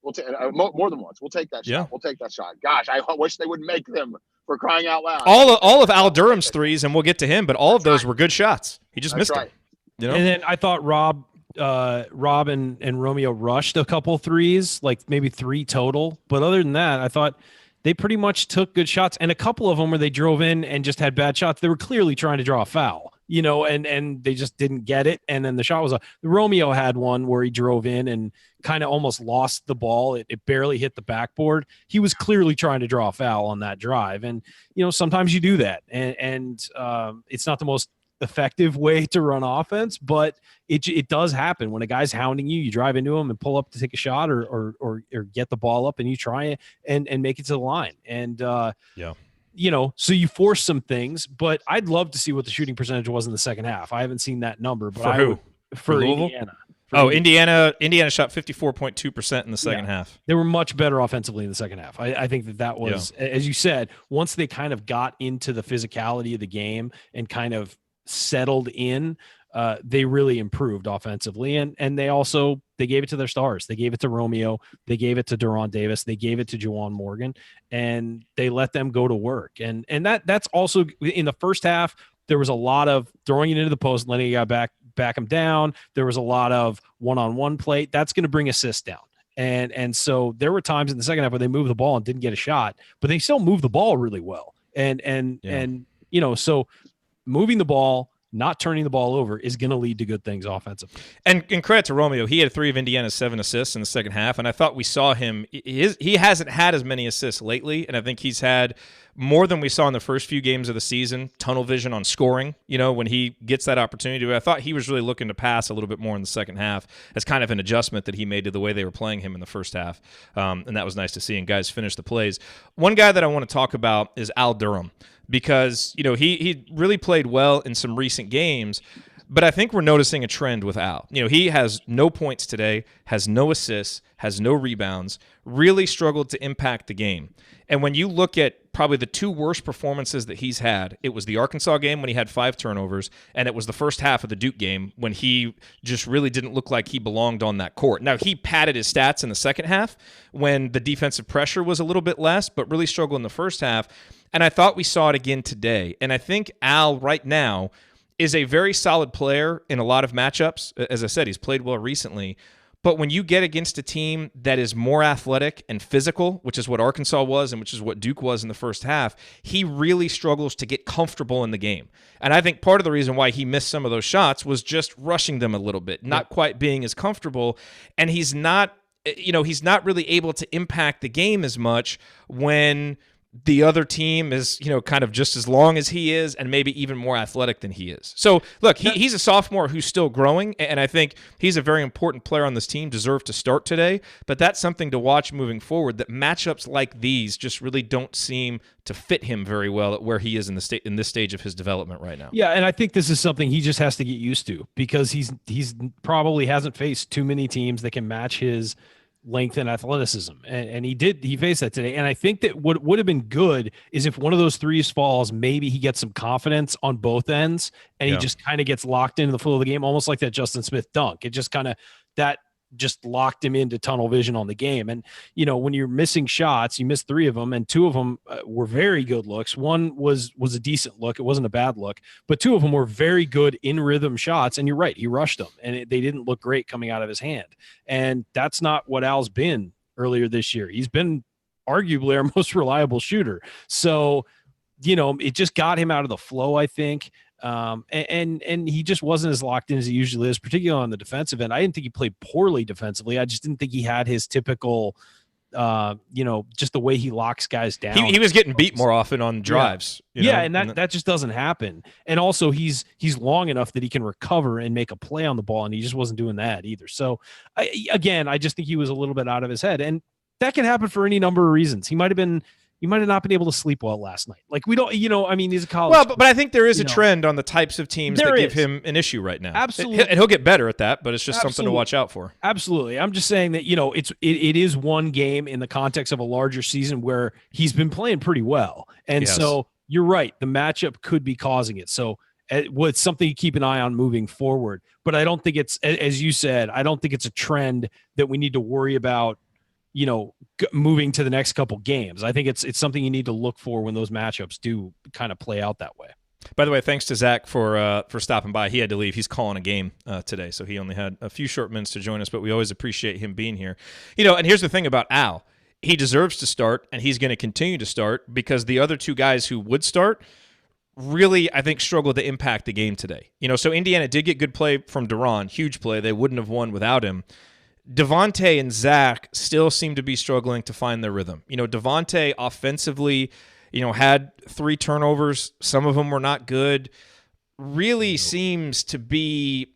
We'll take more than once. We'll take that shot. Yeah. We'll take that shot. Gosh, I wish they would make them, for crying out loud. All of Al Durham's threes, and we'll get to him, but all of those were good shots. He just missed them. And then I thought Rob and Romeo rushed a couple threes, like maybe 3 total. But other than that, I thought they pretty much took good shots, and a couple of them where they drove in and just had bad shots. They were clearly trying to draw a foul, and they just didn't get it. And then the shot was Romeo had one where he drove in and kind of almost lost the ball. It barely hit the backboard. He was clearly trying to draw a foul on that drive. And, sometimes you do that. And it's not the most effective way to run offense, but it does happen when a guy's hounding you. You drive into him and pull up to take a shot or get the ball up, and you try and make it to the line. And so you force some things, but I'd love to see what the shooting percentage was in the second half. I haven't seen that number, but for Indiana. Indiana shot 54.2% in the second half. They were much better offensively in the second half. I think that was, as you said, once they kind of got into the physicality of the game and kind of settled in, they really improved offensively. And they gave it to their stars. They gave it to Romeo. They gave it to Durham Davis. They gave it to Juwan Morgan, and they let them go to work. And that's also in the first half, there was a lot of throwing it into the post, letting a guy back him down. There was a lot of one-on-one play. That's going to bring assists down. And so there were times in the second half where they moved the ball and didn't get a shot, but they still moved the ball really well. So moving the ball, not turning the ball over is going to lead to good things offensively. And credit to Romeo. He had 3 of Indiana's 7 assists in the second half, and I thought we saw him. He hasn't had as many assists lately, and I think he's had more than we saw in the first few games of the season, tunnel vision on scoring, when he gets that opportunity. I thought he was really looking to pass a little bit more in the second half as kind of an adjustment that he made to the way they were playing him in the first half, and that was nice to see, and guys finish the plays. One guy that I want to talk about is Al Durham, because he really played well in some recent games, but I think we're noticing a trend with Al. He has no points today, has no assists, has no rebounds, really struggled to impact the game. And when you look at probably the 2 worst performances that he's had, it was the Arkansas game when he had 5 turnovers, and it was the first half of the Duke game when he just really didn't look like he belonged on that court. Now, he padded his stats in the second half when the defensive pressure was a little bit less, but really struggled in the first half. And I thought we saw it again today. And I think Al right now is a very solid player in a lot of matchups. As I said, he's played well recently. But when you get against a team that is more athletic and physical, which is what Arkansas was and which is what Duke was in the first half, he really struggles to get comfortable in the game. And I think part of the reason why he missed some of those shots was just rushing them a little bit, not quite being as comfortable. And he's not really able to impact the game as much when the other team is, kind of just as long as he is and maybe even more athletic than he is. So, look, he's a sophomore who's still growing, and I think he's a very important player on this team, deserved to start today, but that's something to watch moving forward, that matchups like these just really don't seem to fit him very well at where he is in this stage of his development right now. Yeah, and I think this is something he just has to get used to, because he's probably hasn't faced too many teams that can match his length and athleticism, and he faced that today. And I think that what would have been good is if one of those threes falls, maybe he gets some confidence on both ends, and he just kind of gets locked into the flow of the game, almost like that Justin Smith dunk. It just kind of just locked him into tunnel vision on the game. And when you're missing shots, you missed 3 of them, and 2 of them were very good looks. One was a decent look, it wasn't a bad look, but 2 of them were very good in rhythm shots. And you're right, he rushed them, and they didn't look great coming out of his hand. And that's not what Al's been earlier this year. He's been arguably our most reliable shooter. So it just got him out of the flow, I think. And he just wasn't as locked in as he usually is, particularly on the defensive end. I didn't think he played poorly defensively. I just didn't think he had his typical, just the way he locks guys down. He was getting beat more often on drives. And that just doesn't happen. And also he's long enough that he can recover and make a play on the ball, and he just wasn't doing that either. So I just think he was a little bit out of his head, and that can happen for any number of reasons. He might have not been able to sleep well last night. Like, we don't, he's a college. Well, but I think there is a trend on the types of teams that give him an issue right now. Absolutely. And he'll get better at that, but it's just something to watch out for. Absolutely. I'm just saying that, it is one game in the context of a larger season where he's been playing pretty well. And so you're right. The matchup could be causing it. So it's something you keep an eye on moving forward. But I don't think it's, as you said, I don't think it's a trend that we need to worry about, moving to the next couple games. I think it's something you need to look for when those matchups do kind of play out that way. By the way, thanks to Zach for stopping by. He had to leave. He's calling a game today, so he only had a few short minutes to join us, but we always appreciate him being here. And here's the thing about Al. He deserves to start, and he's going to continue to start, because the other 2 guys who would start really, I think, struggled to impact the game today. So Indiana did get good play from Durham, huge play. They wouldn't have won without him. Devontae and Zach still seem to be struggling to find their rhythm. Devontae offensively, had 3 turnovers. Some of them were not good. Really seems to be,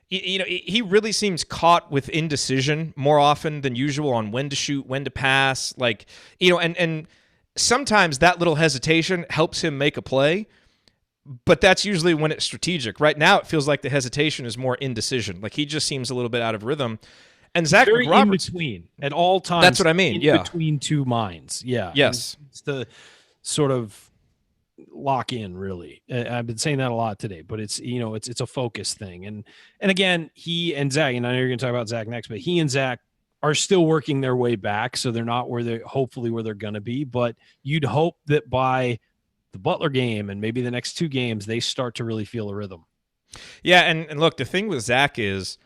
he really seems caught with indecision more often than usual on when to shoot, when to pass. And sometimes that little hesitation helps him make a play, but that's usually when it's strategic. Right now, it feels like the hesitation is more indecision. Like, he just seems a little bit out of rhythm. And Zach McCrite, in between at all times. That's what I mean. Between 2 minds. Yeah. Yes. It's the sort of lock in, really. I've been saying that a lot today, but it's a focus thing. And again, he and Zach, and I know you're going to talk about Zach next, but he and Zach are still working their way back, so they're not where they're going to be. But you'd hope that by the Butler game and maybe the next 2 games, they start to really feel a rhythm. Yeah, and look, the thing with Zach is,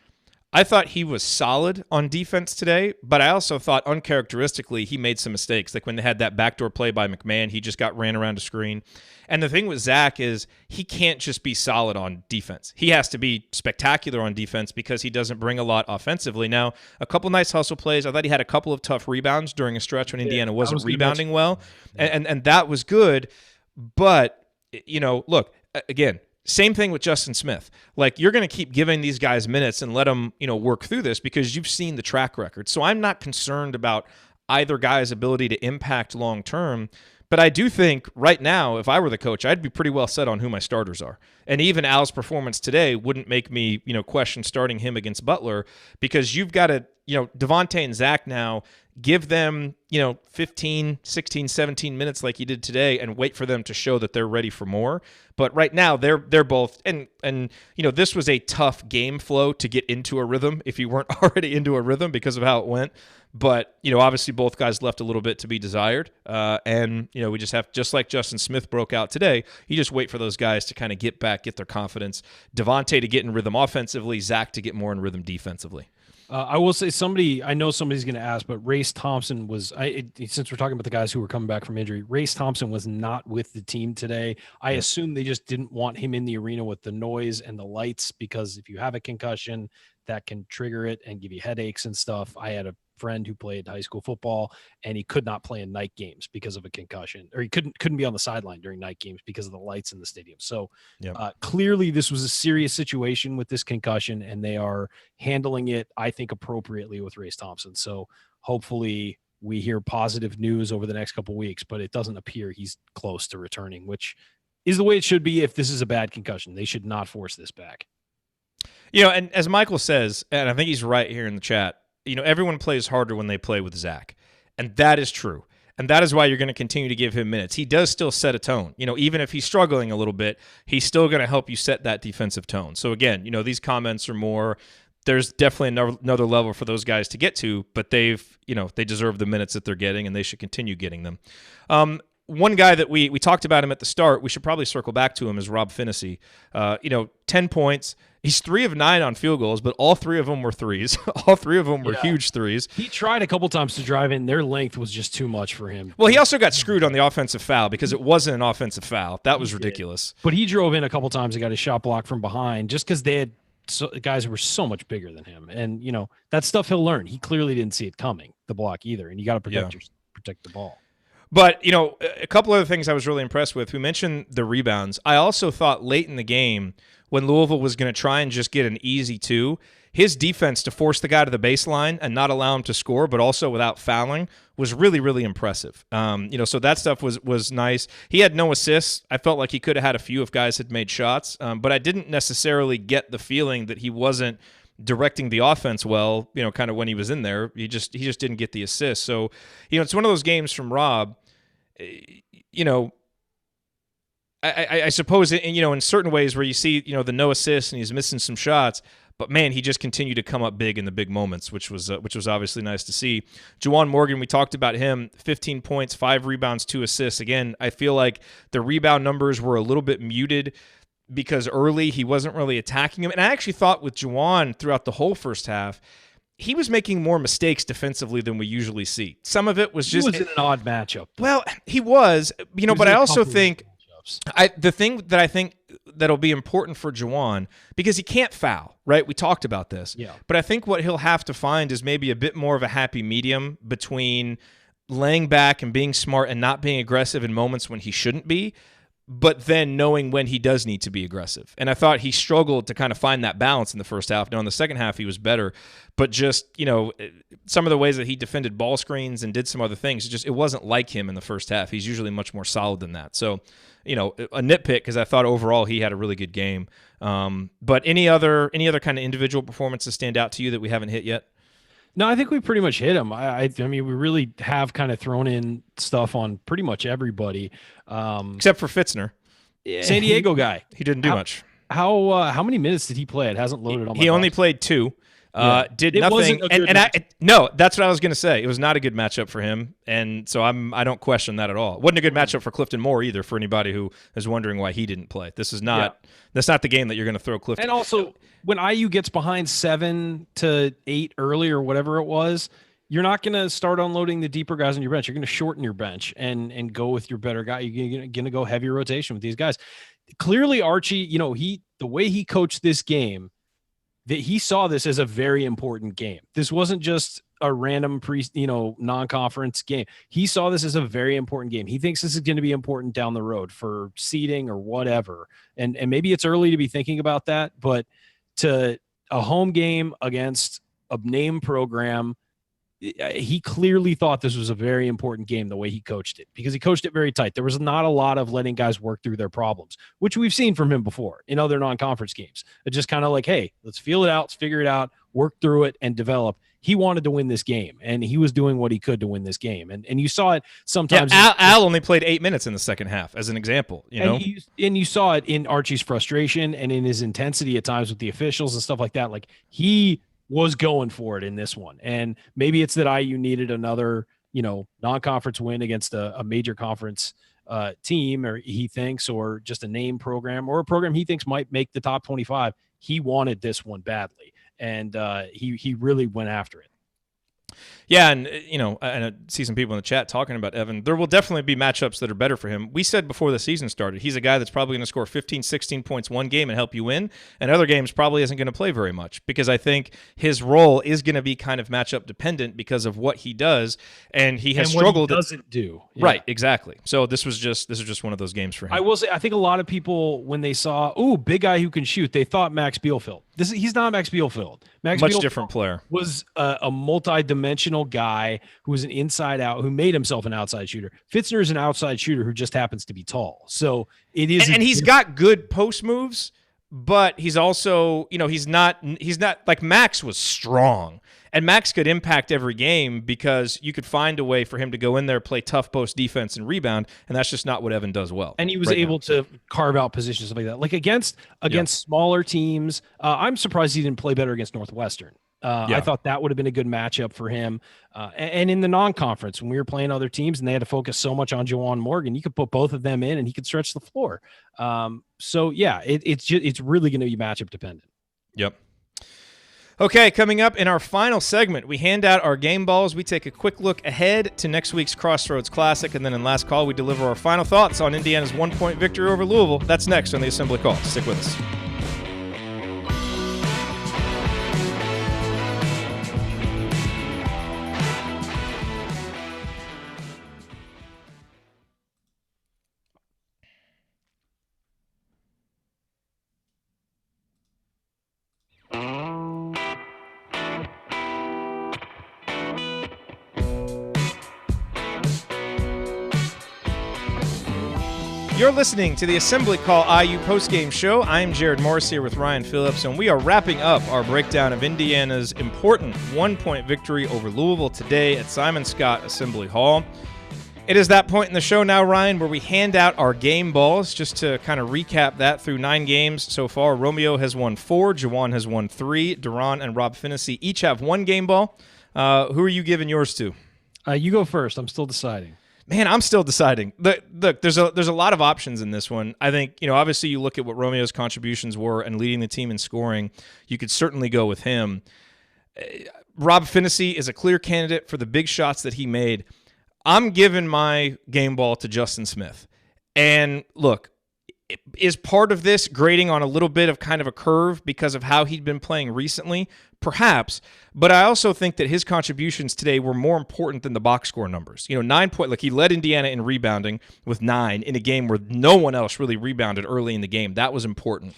I thought he was solid on defense today, but I also thought uncharacteristically he made some mistakes. Like when they had that backdoor play by McMahon, he just got ran around a screen. And the thing with Zach is he can't just be solid on defense. He has to be spectacular on defense because he doesn't bring a lot offensively. Now, a couple nice hustle plays. I thought he had a couple of tough rebounds during a stretch when Indiana wasn't rebounding well, and that was good. But, look, again, same thing with Justin Smith. Like, you're going to keep giving these guys minutes and let them, work through this because you've seen the track record. So I'm not concerned about either guy's ability to impact long term. But I do think right now, if I were the coach, I'd be pretty well set on who my starters are. And even Al's performance today wouldn't make me, question starting him against Butler because you've got to, Devontae and Zach now, give them, 15, 16, 17 minutes like you did today and wait for them to show that they're ready for more. But right now they're both and this was a tough game flow to get into a rhythm if you weren't already into a rhythm because of how it went. But, obviously both guys left a little bit to be desired. And we just like Justin Smith broke out today, you just wait for those guys to kind of get back, get their confidence. Devontae to get in rhythm offensively, Zach to get more in rhythm defensively. I will say I know somebody's going to ask, but Race Thompson since we're talking about the guys who were coming back from injury, Race Thompson was not with the team today. I assume they just didn't want him in the arena with the noise and the lights because if you have a concussion, that can trigger it and give you headaches and stuff. I had a friend who played high school football and he could not play in night games because of a concussion, or he couldn't be on the sideline during night games because of the lights in the stadium. So clearly this was a serious situation with this concussion and they are handling it, I think, appropriately with Race Thompson. So hopefully we hear positive news over the next couple of weeks, but it doesn't appear he's close to returning, which is the way it should be. If this is a bad concussion, they should not force this back. And as Michael says, and I think he's right here in the chat, everyone plays harder when they play with Zach. And that is true. And that is why you're going to continue to give him minutes. He does still set a tone. Even if he's struggling a little bit, he's still going to help you set that defensive tone. So again, these comments are more, there's definitely another level for those guys to get to, but they deserve the minutes that they're getting and they should continue getting them. One guy that we talked about him at the start, we should probably circle back to him, is Rob Phinisee. 10 points. He's 3 of 9 on field goals, but all 3 of them were threes. All 3 of them were huge threes. He tried a couple times to drive in. Their length was just too much for him. Well, he also got screwed on the offensive foul because it wasn't an offensive foul. That was ridiculous. But he drove in a couple times and got his shot blocked from behind just because they had guys who were so much bigger than him. And, that stuff he'll learn. He clearly didn't see it coming, the block either. And you got to protect the ball. But, a couple other things I was really impressed with. We mentioned the rebounds. I also thought late in the game when Louisville was going to try and just get an easy 2, his defense to force the guy to the baseline and not allow him to score, but also without fouling, was really, really impressive. So that stuff was nice. He had no assists. I felt like he could have had a few if guys had made shots, but I didn't necessarily get the feeling that he wasn't directing the offense well, kind of when he was in there. He just didn't get the assist. So, it's one of those games from Rob, I suppose, in certain ways where you see, the no assists and he's missing some shots, but man, he just continued to come up big in the big moments, which was obviously nice to see. Juwan Morgan, we talked about him, 15 points, 5 rebounds, 2 assists. Again, I feel like the rebound numbers were a little bit muted because early he wasn't really attacking him. And I actually thought with Juwan throughout the whole first half, he was making more mistakes defensively than we usually see. Some of it was just... He was in an odd matchup. Well, he was, but I also think... the thing that I think that'll be important for Juwan, because he can't foul, right? We talked about this. Yeah. But I think what he'll have to find is maybe a bit more of a happy medium between laying back and being smart and not being aggressive in moments when he shouldn't be, but then knowing when he does need to be aggressive. And I thought he struggled to kind of find that balance in the first half. Now, in the second half, he was better. But just, some of the ways that he defended ball screens and did some other things, it wasn't like him in the first half. He's usually much more solid than that. So, a nitpick because I thought overall he had a really good game. But any other kind of individual performances stand out to you that we haven't hit yet? No, I think we pretty much hit him. I mean, we really have kind of thrown in stuff on pretty much everybody. Except for Fitzner. San Diego guy. He didn't do much. How many minutes did he play? It hasn't loaded on my He only box. played 2. Did it nothing. Wasn't a good No, that's what I was going to say. It was not a good matchup for him, and so I don't question that at all. It wasn't a good matchup for Clifton Moore either. For anybody who is wondering why he didn't play, this is not. That's not the game that you're going to throw Clifton. And also, when IU gets behind 7 to 8 early or whatever it was, you're not going to start unloading the deeper guys on your bench. You're going to shorten your bench and go with your better guy. You're going to go heavy rotation with these guys. Clearly, Archie, the way he coached this game, that he saw this as a very important game. This wasn't just a random non-conference game. He saw this as a very important game. He thinks this is going to be important down the road for seeding or whatever. And maybe it's early to be thinking about that, but to a home game against a name program, he clearly thought this was a very important game the way he coached it, because he coached it very tight. There was not a lot of letting guys work through their problems, which we've seen from him before in other non-conference games. It's just kind of like, hey, let's feel it out, let's figure it out, work through it, and develop. He wanted to win this game, and he was doing what he could to win this game. And you saw it sometimes. Yeah, Al only played 8 minutes in the second half, as an example. And you saw it in Archie's frustration and in his intensity at times with the officials and stuff like that. Like, he was going for it in this one. And maybe it's that IU needed another, non-conference win against a major conference team, or he thinks, or just a name program, or a program he thinks might make the top 25. He wanted this one badly, and he really went after it. Yeah, and I see some people in the chat talking about Evan. There will definitely be matchups that are better for him. We said before the season started, he's a guy that's probably going to score 15, 16 points one game and help you win, and other games probably isn't going to play very much, because I think his role is going to be kind of matchup dependent because of what he does, and he has struggled. What he doesn't do. Yeah. Right, exactly. So this was just one of those games for him. I will say, I think a lot of people, when they saw, big guy who can shoot, they thought Max Bielfeldt. He's not Max Bielfeldt. Much Bielfeldt different player. Was a multi-dimensional guy who was an inside out, who made himself an outside shooter. Fitzner is an outside shooter who just happens to be tall. So it is, and he's got good post moves, but he's also, he's not like Max was strong. And Max could impact every game because you could find a way for him to go in there, play tough post defense and rebound, and that's just not what Evan does well. And he was able to carve out positions like that. Like against smaller teams, I'm surprised he didn't play better against Northwestern. I thought that would have been a good matchup for him. And in the non-conference, when we were playing other teams and they had to focus so much on Juwan Morgan, you could put both of them in and he could stretch the floor. It's really going to be matchup dependent. Yep. Okay, coming up in our final segment, we hand out our game balls. We take a quick look ahead to next week's Crossroads Classic, and then in last call, we deliver our final thoughts on Indiana's 1-point victory over Louisville. That's next on the Assembly Call. Stick with us. You're listening to the Assembly Call IU postgame show. I'm Jerod Morris here with Ryan Phillips, and we are wrapping up our breakdown of Indiana's important 1-point victory over Louisville today at Simon Skjodt Assembly Hall. It is that point in the show now, Ryan, where we hand out our game balls. Just to kind of recap that, through 9 games so far, Romeo has won 4, Juwan has won 3, Durham and Rob Phinisee each have 1 game ball. Who are you giving yours to? You go first. I'm still deciding. Man, I'm still deciding. Look, there's a lot of options in this one. I think, obviously you look at what Romeo's contributions were and leading the team in scoring. You could certainly go with him. Rob Phinisee is a clear candidate for the big shots that he made. I'm giving my game ball to Justin Smith. And look, is part of this grading on a little bit of kind of a curve because of how he'd been playing recently? Perhaps, but I also think that his contributions today were more important than the box score numbers. 9 point, like he led Indiana in rebounding with 9 in a game where no one else really rebounded early in the game. That was important.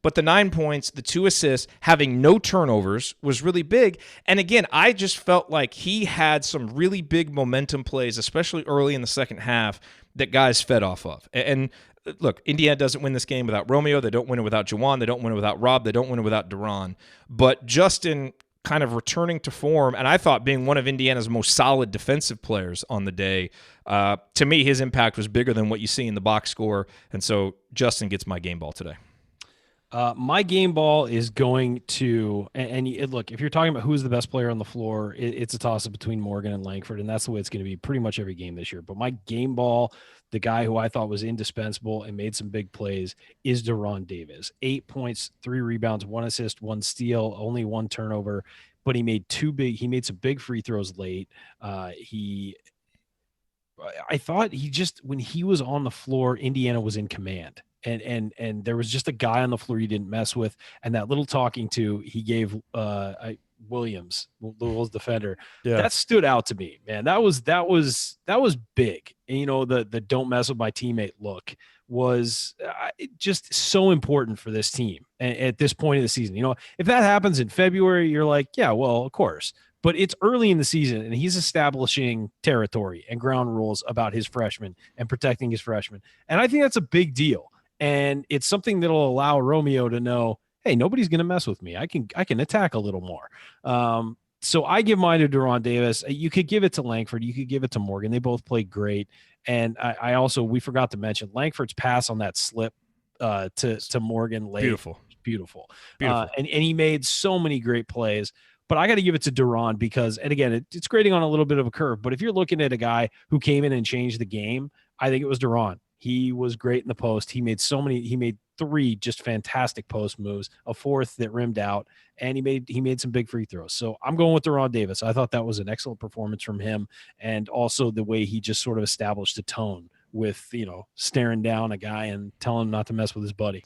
But the 9 points, the 2 assists, having no turnovers was really big. And again, I just felt like he had some really big momentum plays, especially early in the second half, that guys fed off of. And look, Indiana doesn't win this game without Romeo. They don't win it without Juwan. They don't win it without Rob. They don't win it without Durham. But Justin kind of returning to form, and I thought being one of Indiana's most solid defensive players on the day, to me, his impact was bigger than what you see in the box score. And so Justin gets my game ball today. My game ball is going to, look, if you're talking about who's the best player on the floor, it's a toss up between Morgan and Langford, and that's the way it's going to be pretty much every game this year. But my game ball, the guy who I thought was indispensable and made some big plays, is Deron Davis. 8 points, 3 rebounds, 1 assist, 1 steal, only 1 turnover, but he made some big free throws late. I thought when he was on the floor, Indiana was in command. And there was just a guy on the floor you didn't mess with. And that little talking to he gave Williams, Louisville's defender, that stood out to me, man. That was big. And, the don't mess with my teammate look was just so important for this team at this point of the season. If that happens in February, you're like, yeah, well, of course. But it's early in the season, and he's establishing territory and ground rules about his freshmen and protecting his freshmen. And I think that's a big deal. And it's something that'll allow Romeo to know, hey, nobody's going to mess with me. I can attack a little more. So I give mine to Deron Davis. You could give it to Langford. You could give it to Morgan. They both played great. And we forgot to mention Langford's pass on that slip to Morgan late. Beautiful. And he made so many great plays. But I got to give it to Durham because, and again, it's grading on a little bit of a curve. But if you're looking at a guy who came in and changed the game, I think it was Durham. He was great in the post. He made 3 just fantastic post moves, a 4th that rimmed out, and he made some big free throws. So I'm going with Deron Davis. I thought that was an excellent performance from him, and also the way he just sort of established a tone with, staring down a guy and telling him not to mess with his buddy.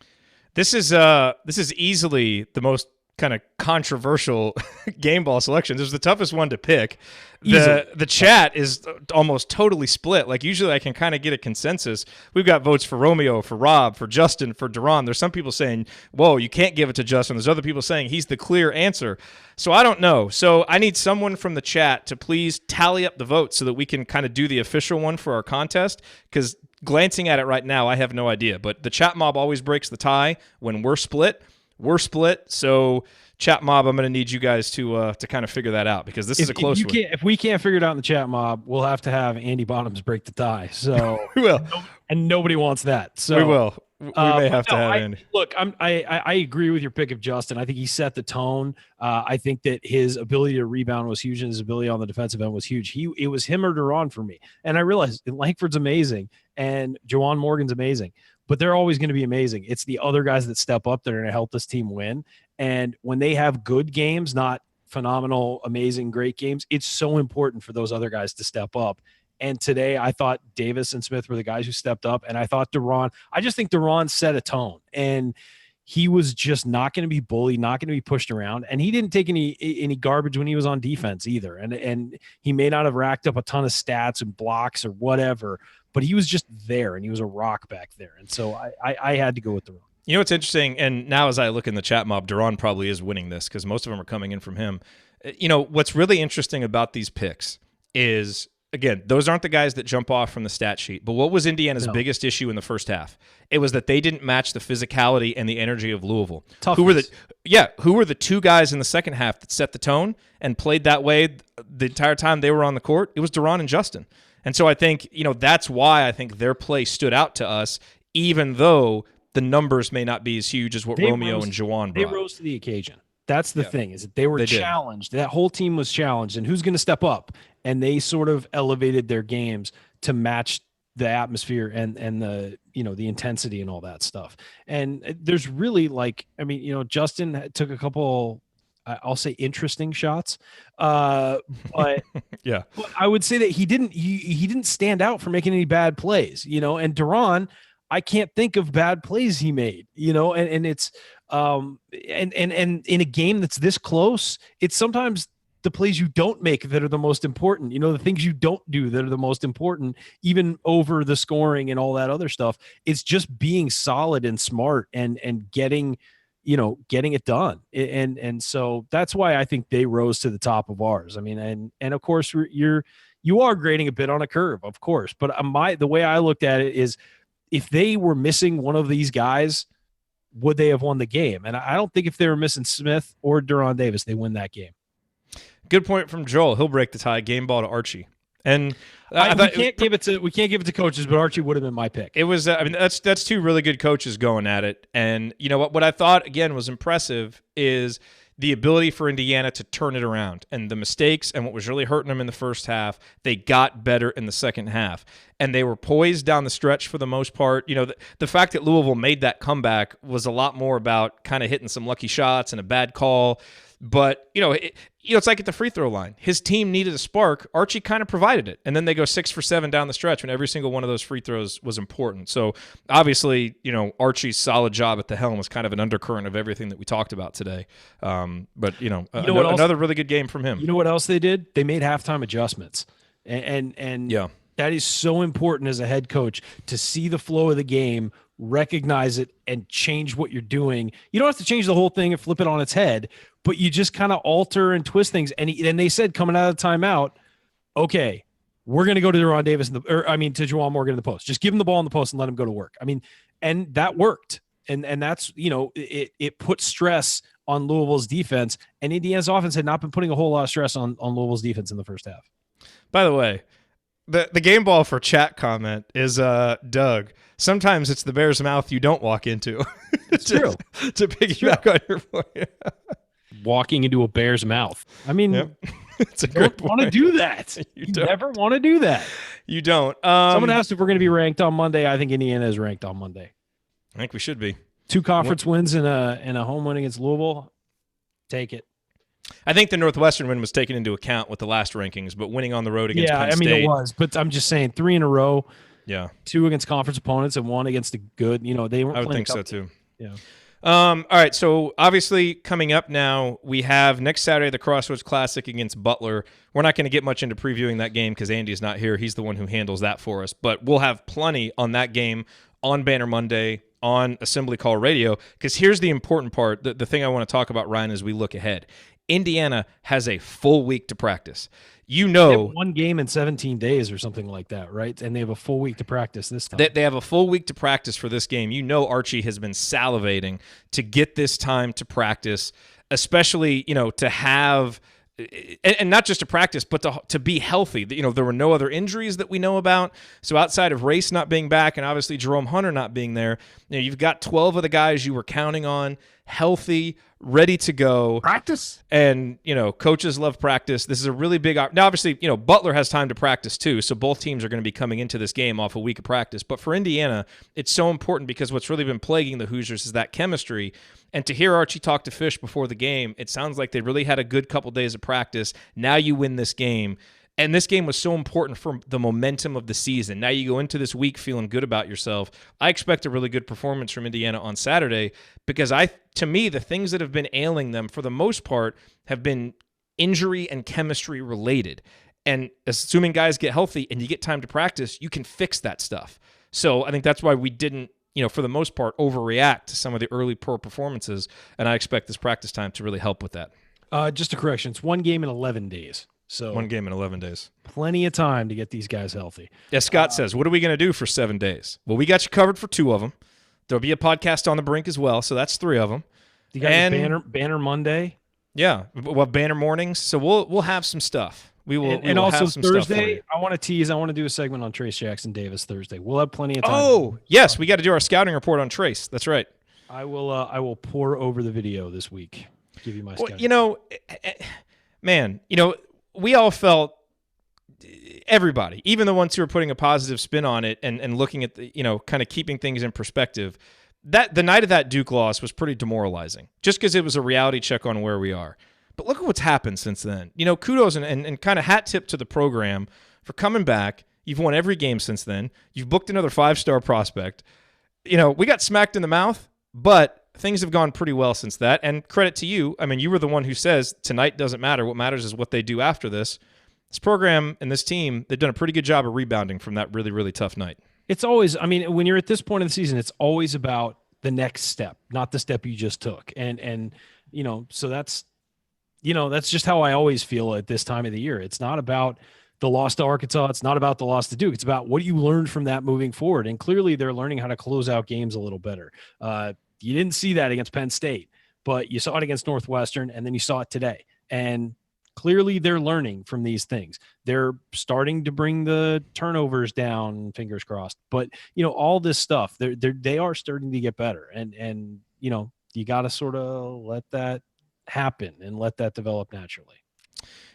This is easily the most kind of controversial game ball selection. This is the toughest one to pick. The chat is almost totally split. Like usually I can kind of get a consensus. We've got votes for Romeo, for Rob, for Justin, for Durham. There's some people saying, whoa, you can't give it to Justin. There's other people saying he's the clear answer. So I don't know. So I need someone from the chat to please tally up the votes so that we can kind of do the official one for our contest, because glancing at it right now, I have no idea. But the chat mob always breaks the tie when we're split. So chat mob, I'm going to need you guys to kind of figure that out, because this is a close one. If we can't figure it out in the chat mob, we'll have to have Andy Bottoms break the tie. So we will, and nobody wants that. So we will. We may have to have Andy. Look, I agree with your pick of Justin. I think he set the tone. I think that his ability to rebound was huge, and his ability on the defensive end was huge. It was him or Durham for me. And I realized Langford's amazing and Juwan Morgan's amazing, but they're always going to be amazing. It's the other guys that step up that are going to help this team win. And when they have good games, not phenomenal, amazing, great games, it's so important for those other guys to step up. And today I thought Davis and Smith were the guys who stepped up. And I thought I just think Durham set a tone. And he was just not going to be bullied, not going to be pushed around. And he didn't take any garbage when he was on defense either. And he may not have racked up a ton of stats and blocks or whatever, but he was just there, and he was a rock back there. And so I had to go with Durham. You know what's interesting, and now as I look in the chat mob, Durham probably is winning this because most of them are coming in from him. What's really interesting about these picks is, again, those aren't the guys that jump off from the stat sheet. But what was Indiana's biggest issue in the first half? It was that they didn't match the physicality and the energy of Louisville. Toughness. Who were the 2 guys in the second half that set the tone and played that way the entire time they were on the court? It was Durham and Justin. And so I think, that's why I think their play stood out to us, even though the numbers may not be as huge as what Romeo and Juwan brought. They rose to the occasion. That's the thing, is that they were challenged. That whole team was challenged. And who's going to step up? And they sort of elevated their games to match the atmosphere and the, the intensity and all that stuff. And there's really Justin took a couple, I'll say, interesting shots. But yeah, but I would say that he didn't stand out for making any bad plays, and Durham, I can't think of bad plays he made, and it's and in a game that's this close, it's sometimes the plays you don't make that are the most important, the things you don't do that are the most important, even over the scoring and all that other stuff. It's just being solid and smart and getting it done. And so that's why I think they rose to the top of ours. I mean, and of course you are grading a bit on a curve, of course, but the way I looked at it is, if they were missing one of these guys, would they have won the game? And I don't think if they were missing Smith or Deron Davis, they win that game. Good point from Joel. He'll break the tie. Game ball to Archie. And we can't give it to coaches, but Archie would have been my pick. It was. I mean, that's two really good coaches going at it. And you know what I thought again was impressive is the ability for Indiana to turn it around, and the mistakes and what was really hurting them in the first half, they got better in the second half, and they were poised down the stretch for the most part. You know, the fact that Louisville made that comeback was a lot more about kind of hitting some lucky shots and a bad call. But, it's like at the free throw line. His team needed a spark. Archie kind of provided it. And then they go 6 for 7 down the stretch when every single one of those free throws was important. So, obviously, Archie's solid job at the helm was kind of an undercurrent of everything that we talked about today. But, another really good game from him. You know what else they did? They made halftime adjustments. And yeah. That is so important as a head coach to see the flow of the game, recognize it, and change what you're doing. You don't have to change the whole thing and flip it on its head, but you just kind of alter and twist things. And they said coming out of the timeout, okay, we're going to go to Deron Davis to Juwan Morgan in the post. Just give him the ball in the post and let him go to work. I mean, and that worked. And that's, it put stress on Louisville's defense, and Indiana's offense had not been putting a whole lot of stress on Louisville's defense in the first half. By the way, the game ball for chat comment is Doug. Sometimes it's the bear's mouth you don't walk into. It's true. To piggyback on your point. Walking into a bear's mouth. I mean, it's a you good don't want to do that. You never want to do that. You don't. Someone asked if we're going to be ranked on Monday. I think Indiana is ranked on Monday. I think we should be. 2 conference wins and a home win against Louisville. Take it. I think the Northwestern win was taken into account with the last rankings, but winning on the road against Penn State. It was. But I'm just saying 3 in a row. Yeah. 2 against conference opponents and 1 against the good. They weren't. I would think so too. Yeah. All right. So obviously coming up now, we have next Saturday the Crossroads Classic against Butler. We're not going to get much into previewing that game because Andy's not here. He's the one who handles that for us. But we'll have plenty on that game on Banner Monday on Assembly Call Radio, because here's the important part. The thing I want to talk about, Ryan, as we look ahead. Indiana has a full week to practice. They have 1 game in 17 days or something like that, right? And they have a full week to practice this time. They have a full week to practice for this game. Archie has been salivating to get this time to practice, especially, to have – and not just to practice, but to be healthy. There were no other injuries that we know about. So outside of Race not being back and obviously Jerome Hunter not being there, you've got 12 of the guys you were counting on healthy, ready to go. Practice. And, coaches love practice. This is a really big – now, obviously, Butler has time to practice too, so both teams are going to be coming into this game off a week of practice. But for Indiana, it's so important because what's really been plaguing the Hoosiers is that chemistry. And to hear Archie talk to Fish before the game, it sounds like they really had a good couple days of practice. Now you win this game. And this game was so important for the momentum of the season. Now you go into this week feeling good about yourself. I expect a really good performance from Indiana on Saturday because to me, the things that have been ailing them for the most part have been injury and chemistry related. And assuming guys get healthy and you get time to practice, you can fix that stuff. So I think that's why we didn't, for the most part, overreact to some of the early poor performances. And I expect this practice time to really help with that. Just a correction. It's 1 game in 11 days. So 1 game in 11 days. Plenty of time to get these guys healthy. Yeah, Scott says, what are we going to do for 7 days? Well, we got you covered for 2 of them. There'll be a podcast on the brink as well, so that's 3 of them. You got Banner Monday? Yeah, we'll have Banner mornings, so we'll have some stuff. We will also have some Thursday, I want to do a segment on Trace Jackson Davis Thursday. We'll have plenty of time. Oh, yes, we got to do our scouting report on Trace. That's right. I will pour over the video this week. Give you my scouting. We all felt, everybody, even the ones who were putting a positive spin on it and looking at the, kind of keeping things in perspective, that the night of that Duke loss was pretty demoralizing just because it was a reality check on where we are. But look at what's happened since then. Kudos and kind of hat tip to the program for coming back. You've won every game since then. You've booked another 5-star prospect. We got smacked in the mouth, but things have gone pretty well since that. And credit to you. I mean, you were the one who says tonight doesn't matter. What matters is what they do after this. This program and this team, they've done a pretty good job of rebounding from that really, really tough night. It's always, when you're at this point of the season, it's always about the next step, not the step you just took. And so that's just how I always feel at this time of the year. It's not about the loss to Arkansas. It's not about the loss to Duke. It's about what you learned from that moving forward. And clearly they're learning how to close out games a little better. You didn't see that against Penn State, but you saw it against Northwestern, and then you saw it today. And Clearly, they're learning from these things. They're starting to bring the turnovers down, fingers crossed. But, all this stuff, they are starting to get better. And you got to sort of let that happen and let that develop naturally.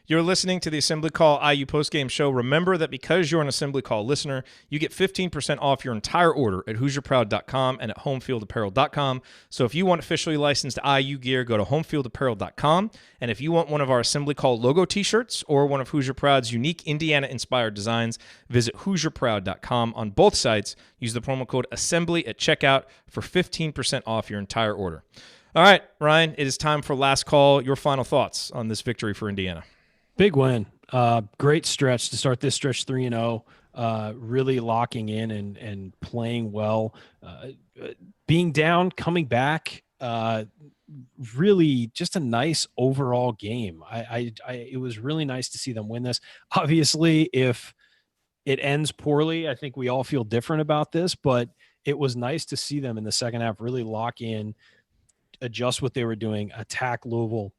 You're listening to the Assembly Call IU postgame show. Remember that because you're an Assembly Call listener, you get 15% off your entire order at HoosierProud.com and at HomefieldApparel.com. So if you want officially licensed IU gear, go to HomefieldApparel.com. And if you want one of our Assembly Call logo t-shirts or one of Hoosier Proud's unique Indiana-inspired designs, visit HoosierProud.com. On both sites, use the promo code Assembly at checkout for 15% off your entire order. All right, Ryan, it is time for last call. Your final thoughts on this victory for Indiana. Big win. Great stretch to start this stretch 3-0. Really locking in and playing well. Being down, coming back. Really just a nice overall game. It was really nice to see them win this. Obviously, if it ends poorly, I think we all feel different about this, but it was nice to see them in the second half really lock in, adjust what they were doing, attack Louisville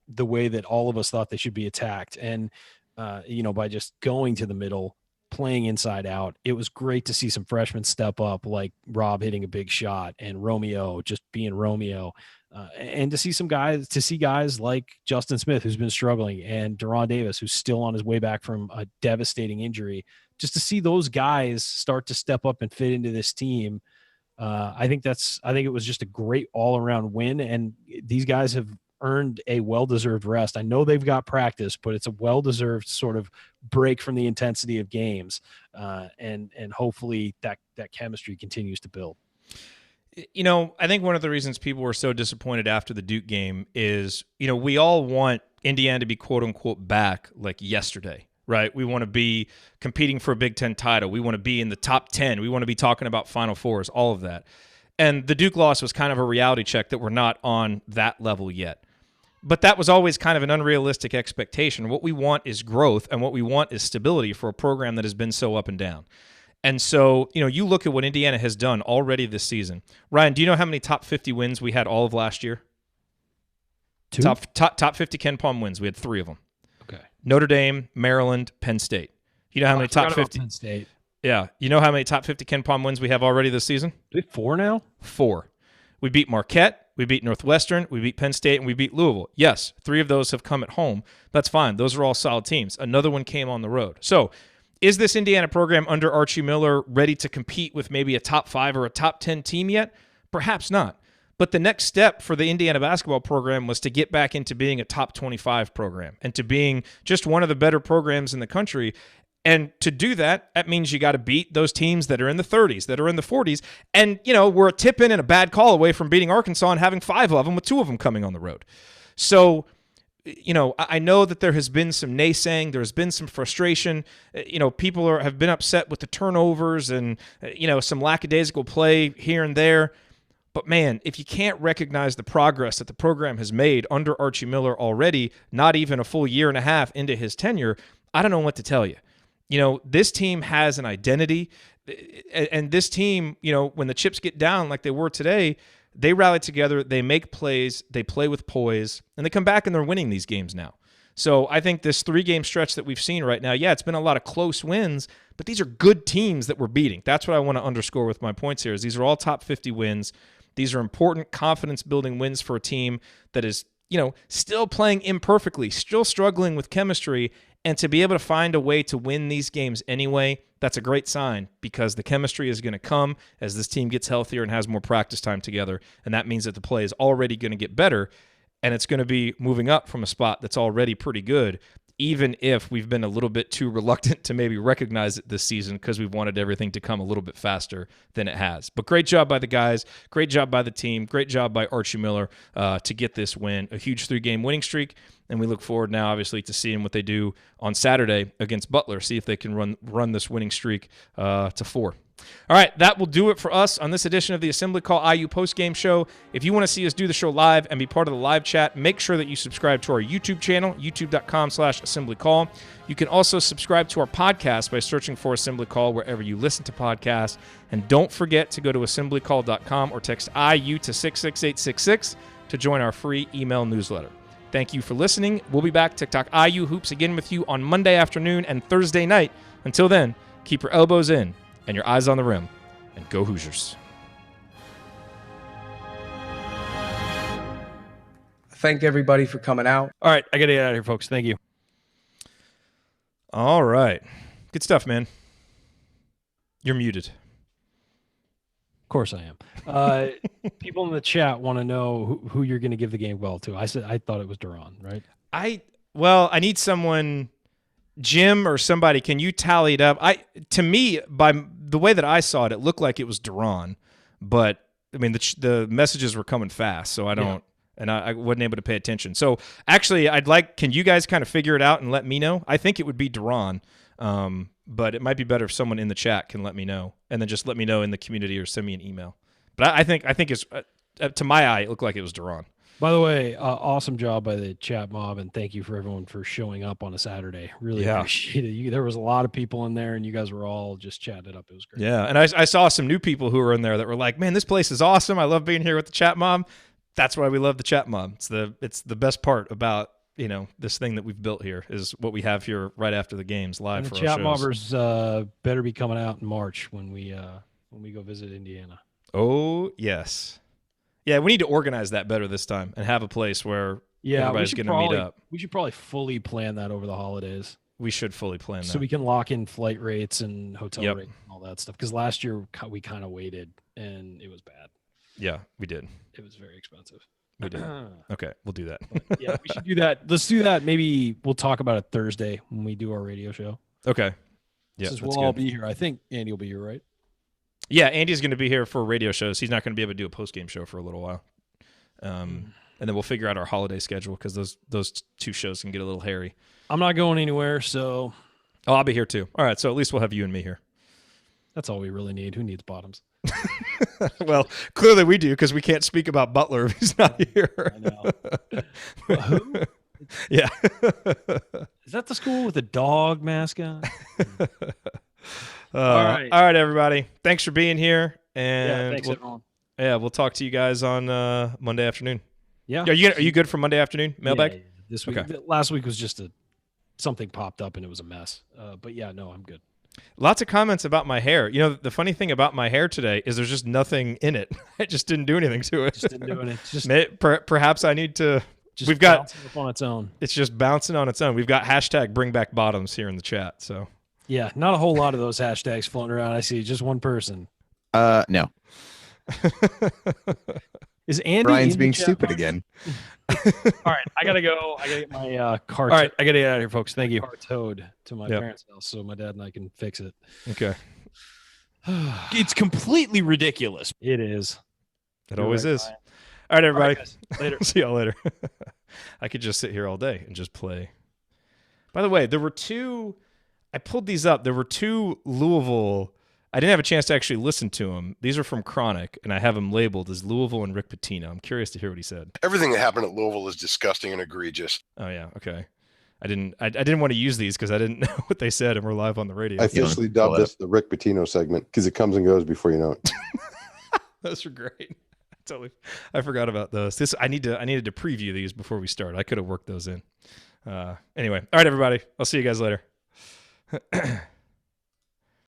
the way that all of us thought they should be attacked. And, by just going to the middle, playing inside out, it was great to see some freshmen step up, like Rob hitting a big shot and Romeo just being Romeo. And to see guys like Justin Smith, who's been struggling, and Deron Davis, who's still on his way back from a devastating injury, just to see those guys start to step up and fit into this team. I think it was just a great all around win. And these guys have earned a well-deserved rest. I know they've got practice, but it's a well-deserved sort of break from the intensity of games. And hopefully that chemistry continues to build. I think one of the reasons people were so disappointed after the Duke game is, we all want Indiana to be quote unquote back like yesterday, right? We want to be competing for a Big Ten title. We want to be in the top 10. We want to be talking about Final Fours, all of that. And the Duke loss was kind of a reality check that we're not on that level yet. But that was always kind of an unrealistic expectation. What we want is growth, and what we want is stability for a program that has been so up and down. And so, you look at what Indiana has done already this season. Ryan, do you know how many top 50 wins we had all of last year? 2? Top 50 Ken Palm wins. We had 3 of them. Okay. Notre Dame, Maryland, Penn State. You know how many top 50? Penn State. Yeah. You know how many top 50 Ken Palm wins we have already this season? Do we have 4 now? 4. We beat Marquette, we beat Northwestern, we beat Penn State, and we beat Louisville. Yes, 3 of those have come at home. That's fine. Those are all solid teams. Another one came on the road. So is this Indiana program under Archie Miller ready to compete with maybe a top 5 or a top 10 team yet? Perhaps not. But the next step for the Indiana basketball program was to get back into being a top 25 program and to being just one of the better programs in the country. And to do that, that means you got to beat those teams that are in the 30s, that are in the 40s. And, we're a tip in and a bad call away from beating Arkansas and having 5 of them, with 2 of them coming on the road. So, I know that there has been some naysaying. There's been some frustration. People have been upset with the turnovers and, some lackadaisical play here and there. But, man, if you can't recognize the progress that the program has made under Archie Miller already, not even a full year and a half into his tenure, I don't know what to tell you. This team has an identity, and this team, when the chips get down like they were today, they rally together, they make plays, they play with poise, and they come back and they're winning these games now. So I think this 3-game stretch that we've seen right now, yeah, it's been a lot of close wins, but these are good teams that we're beating. That's what I want to underscore with my points here, is these are all top 50 wins. These are important confidence-building wins for a team that is, still playing imperfectly, still struggling with chemistry. And to be able to find a way to win these games anyway, that's a great sign, because the chemistry is going to come as this team gets healthier and has more practice time together. And that means that the play is already going to get better, and it's going to be moving up from a spot that's already pretty good, even if we've been a little bit too reluctant to maybe recognize it this season because we've wanted everything to come a little bit faster than it has. But great job by the guys, great job by the team, great job by Archie Miller to get this win, a huge 3-game winning streak. And we look forward now, obviously, to seeing what they do on Saturday against Butler, see if they can run this winning streak to 4. All right, that will do it for us on this edition of the Assembly Call IU postgame show. If you want to see us do the show live and be part of the live chat, make sure that you subscribe to our YouTube channel, youtube.com/assemblycall. You can also subscribe to our podcast by searching for Assembly Call wherever you listen to podcasts. And don't forget to go to assemblycall.com or text IU to 66866 to join our free email newsletter. Thank you for listening. We'll be back to talk IU hoops again with you on Monday afternoon and Thursday night. Until then, keep your elbows in and your eyes on the rim, and go Hoosiers. Thank everybody for coming out. All right, I got to get out of here, folks. Thank you. All right. Good stuff, man. You're muted. Of course I am. People in the chat want to know who you're going to give the game ball to. I thought it was Durham, right? I need someone, Jim or somebody. Can you tally it up? To me, by the way that I saw it, it looked like it was Durham, but I mean the messages were coming fast, so I don't. Yeah. And I wasn't able to pay attention. So actually, can you guys kind of figure it out and let me know? I think it would be Durham, but it might be better if someone in the chat can let me know, and then just let me know in the community or send me an email. But I think it's to my eye, it looked like it was Durham. By the way, awesome job by the chat mob, and thank you for everyone for showing up on a Saturday. Really appreciate it. There was a lot of people in there, and you guys were all just chatting it up. It was great. Yeah, and I saw some new people who were in there that were like, "Man, this place is awesome. I love being here with the chat mob." That's why we love the chat mob. It's the best part about this thing that we've built here is what we have here right after the games live and for the chat our shows. mobbers better be coming out in March when we go visit Indiana. Oh yes, yeah. We need to organize that better this time and have a place where everybody's going to meet up. We should probably fully plan that over the holidays. We should fully plan that so we can lock in flight rates and hotel rates and all that stuff. Because last year we kind of waited and it was bad. Yeah, we did. It was very expensive. We did. Okay, we'll do that. Yeah, we should do that. Let's do that. Maybe we'll talk about it Thursday when we do our radio show. Okay. Yeah, since we'll all be here. I think Andy will be here, right? Yeah, Andy's going to be here for radio shows. He's not going to be able to do a post-game show for a little while. And then we'll figure out our holiday schedule because those two shows can get a little hairy. I'm not going anywhere, so... Oh, I'll be here too. All right, so at least we'll have you and me here. That's all we really need. Who needs bottoms? Well, clearly we do because we can't speak about Butler if he's not here. I know. Who? Yeah. Is that the school with the dog mascot? All right, everybody. Thanks for being here. And thanks, everyone. Yeah, we'll talk to you guys on Monday afternoon. Yeah. Are you good for Monday afternoon? Mailbag? Yeah. This week. Okay. Last week was just something popped up and it was a mess. But yeah, no, I'm good. Lots of comments about my hair. The funny thing about my hair today is there's just nothing in it. I just didn't do anything to it. Just didn't do it. Just perhaps I need to. We've got bouncing up on its own. It's just bouncing on its own. We've got hashtag bring back bottoms here in the chat. So yeah, not a whole lot of those hashtags floating around. I see just one person. No. Is Andy? Brian's being stupid again. All right, I gotta go. I gotta get my car. All right, I gotta get out of here, folks. Thank you. Car towed to my parents' house so my dad and I can fix it. Okay. It's completely ridiculous. It is. It always is. Brian. All right, everybody. All right, later. See y'all later. I could just sit here all day and just play. By the way, there were two. I pulled these up. There were two Louisville. I didn't have a chance to actually listen to them. These are from Chronic, and I have them labeled as Louisville and Rick Pitino. I'm curious to hear what he said. Everything that happened at Louisville is disgusting and egregious. Oh yeah, okay. I didn't want to use these because I didn't know what they said, and we're live on the radio. I officially dubbed this the Rick Pitino segment because it comes and goes before you know it. Those are great. I forgot about those. I needed to preview these before we start. I could have worked those in. Anyway, all right, everybody. I'll see you guys later.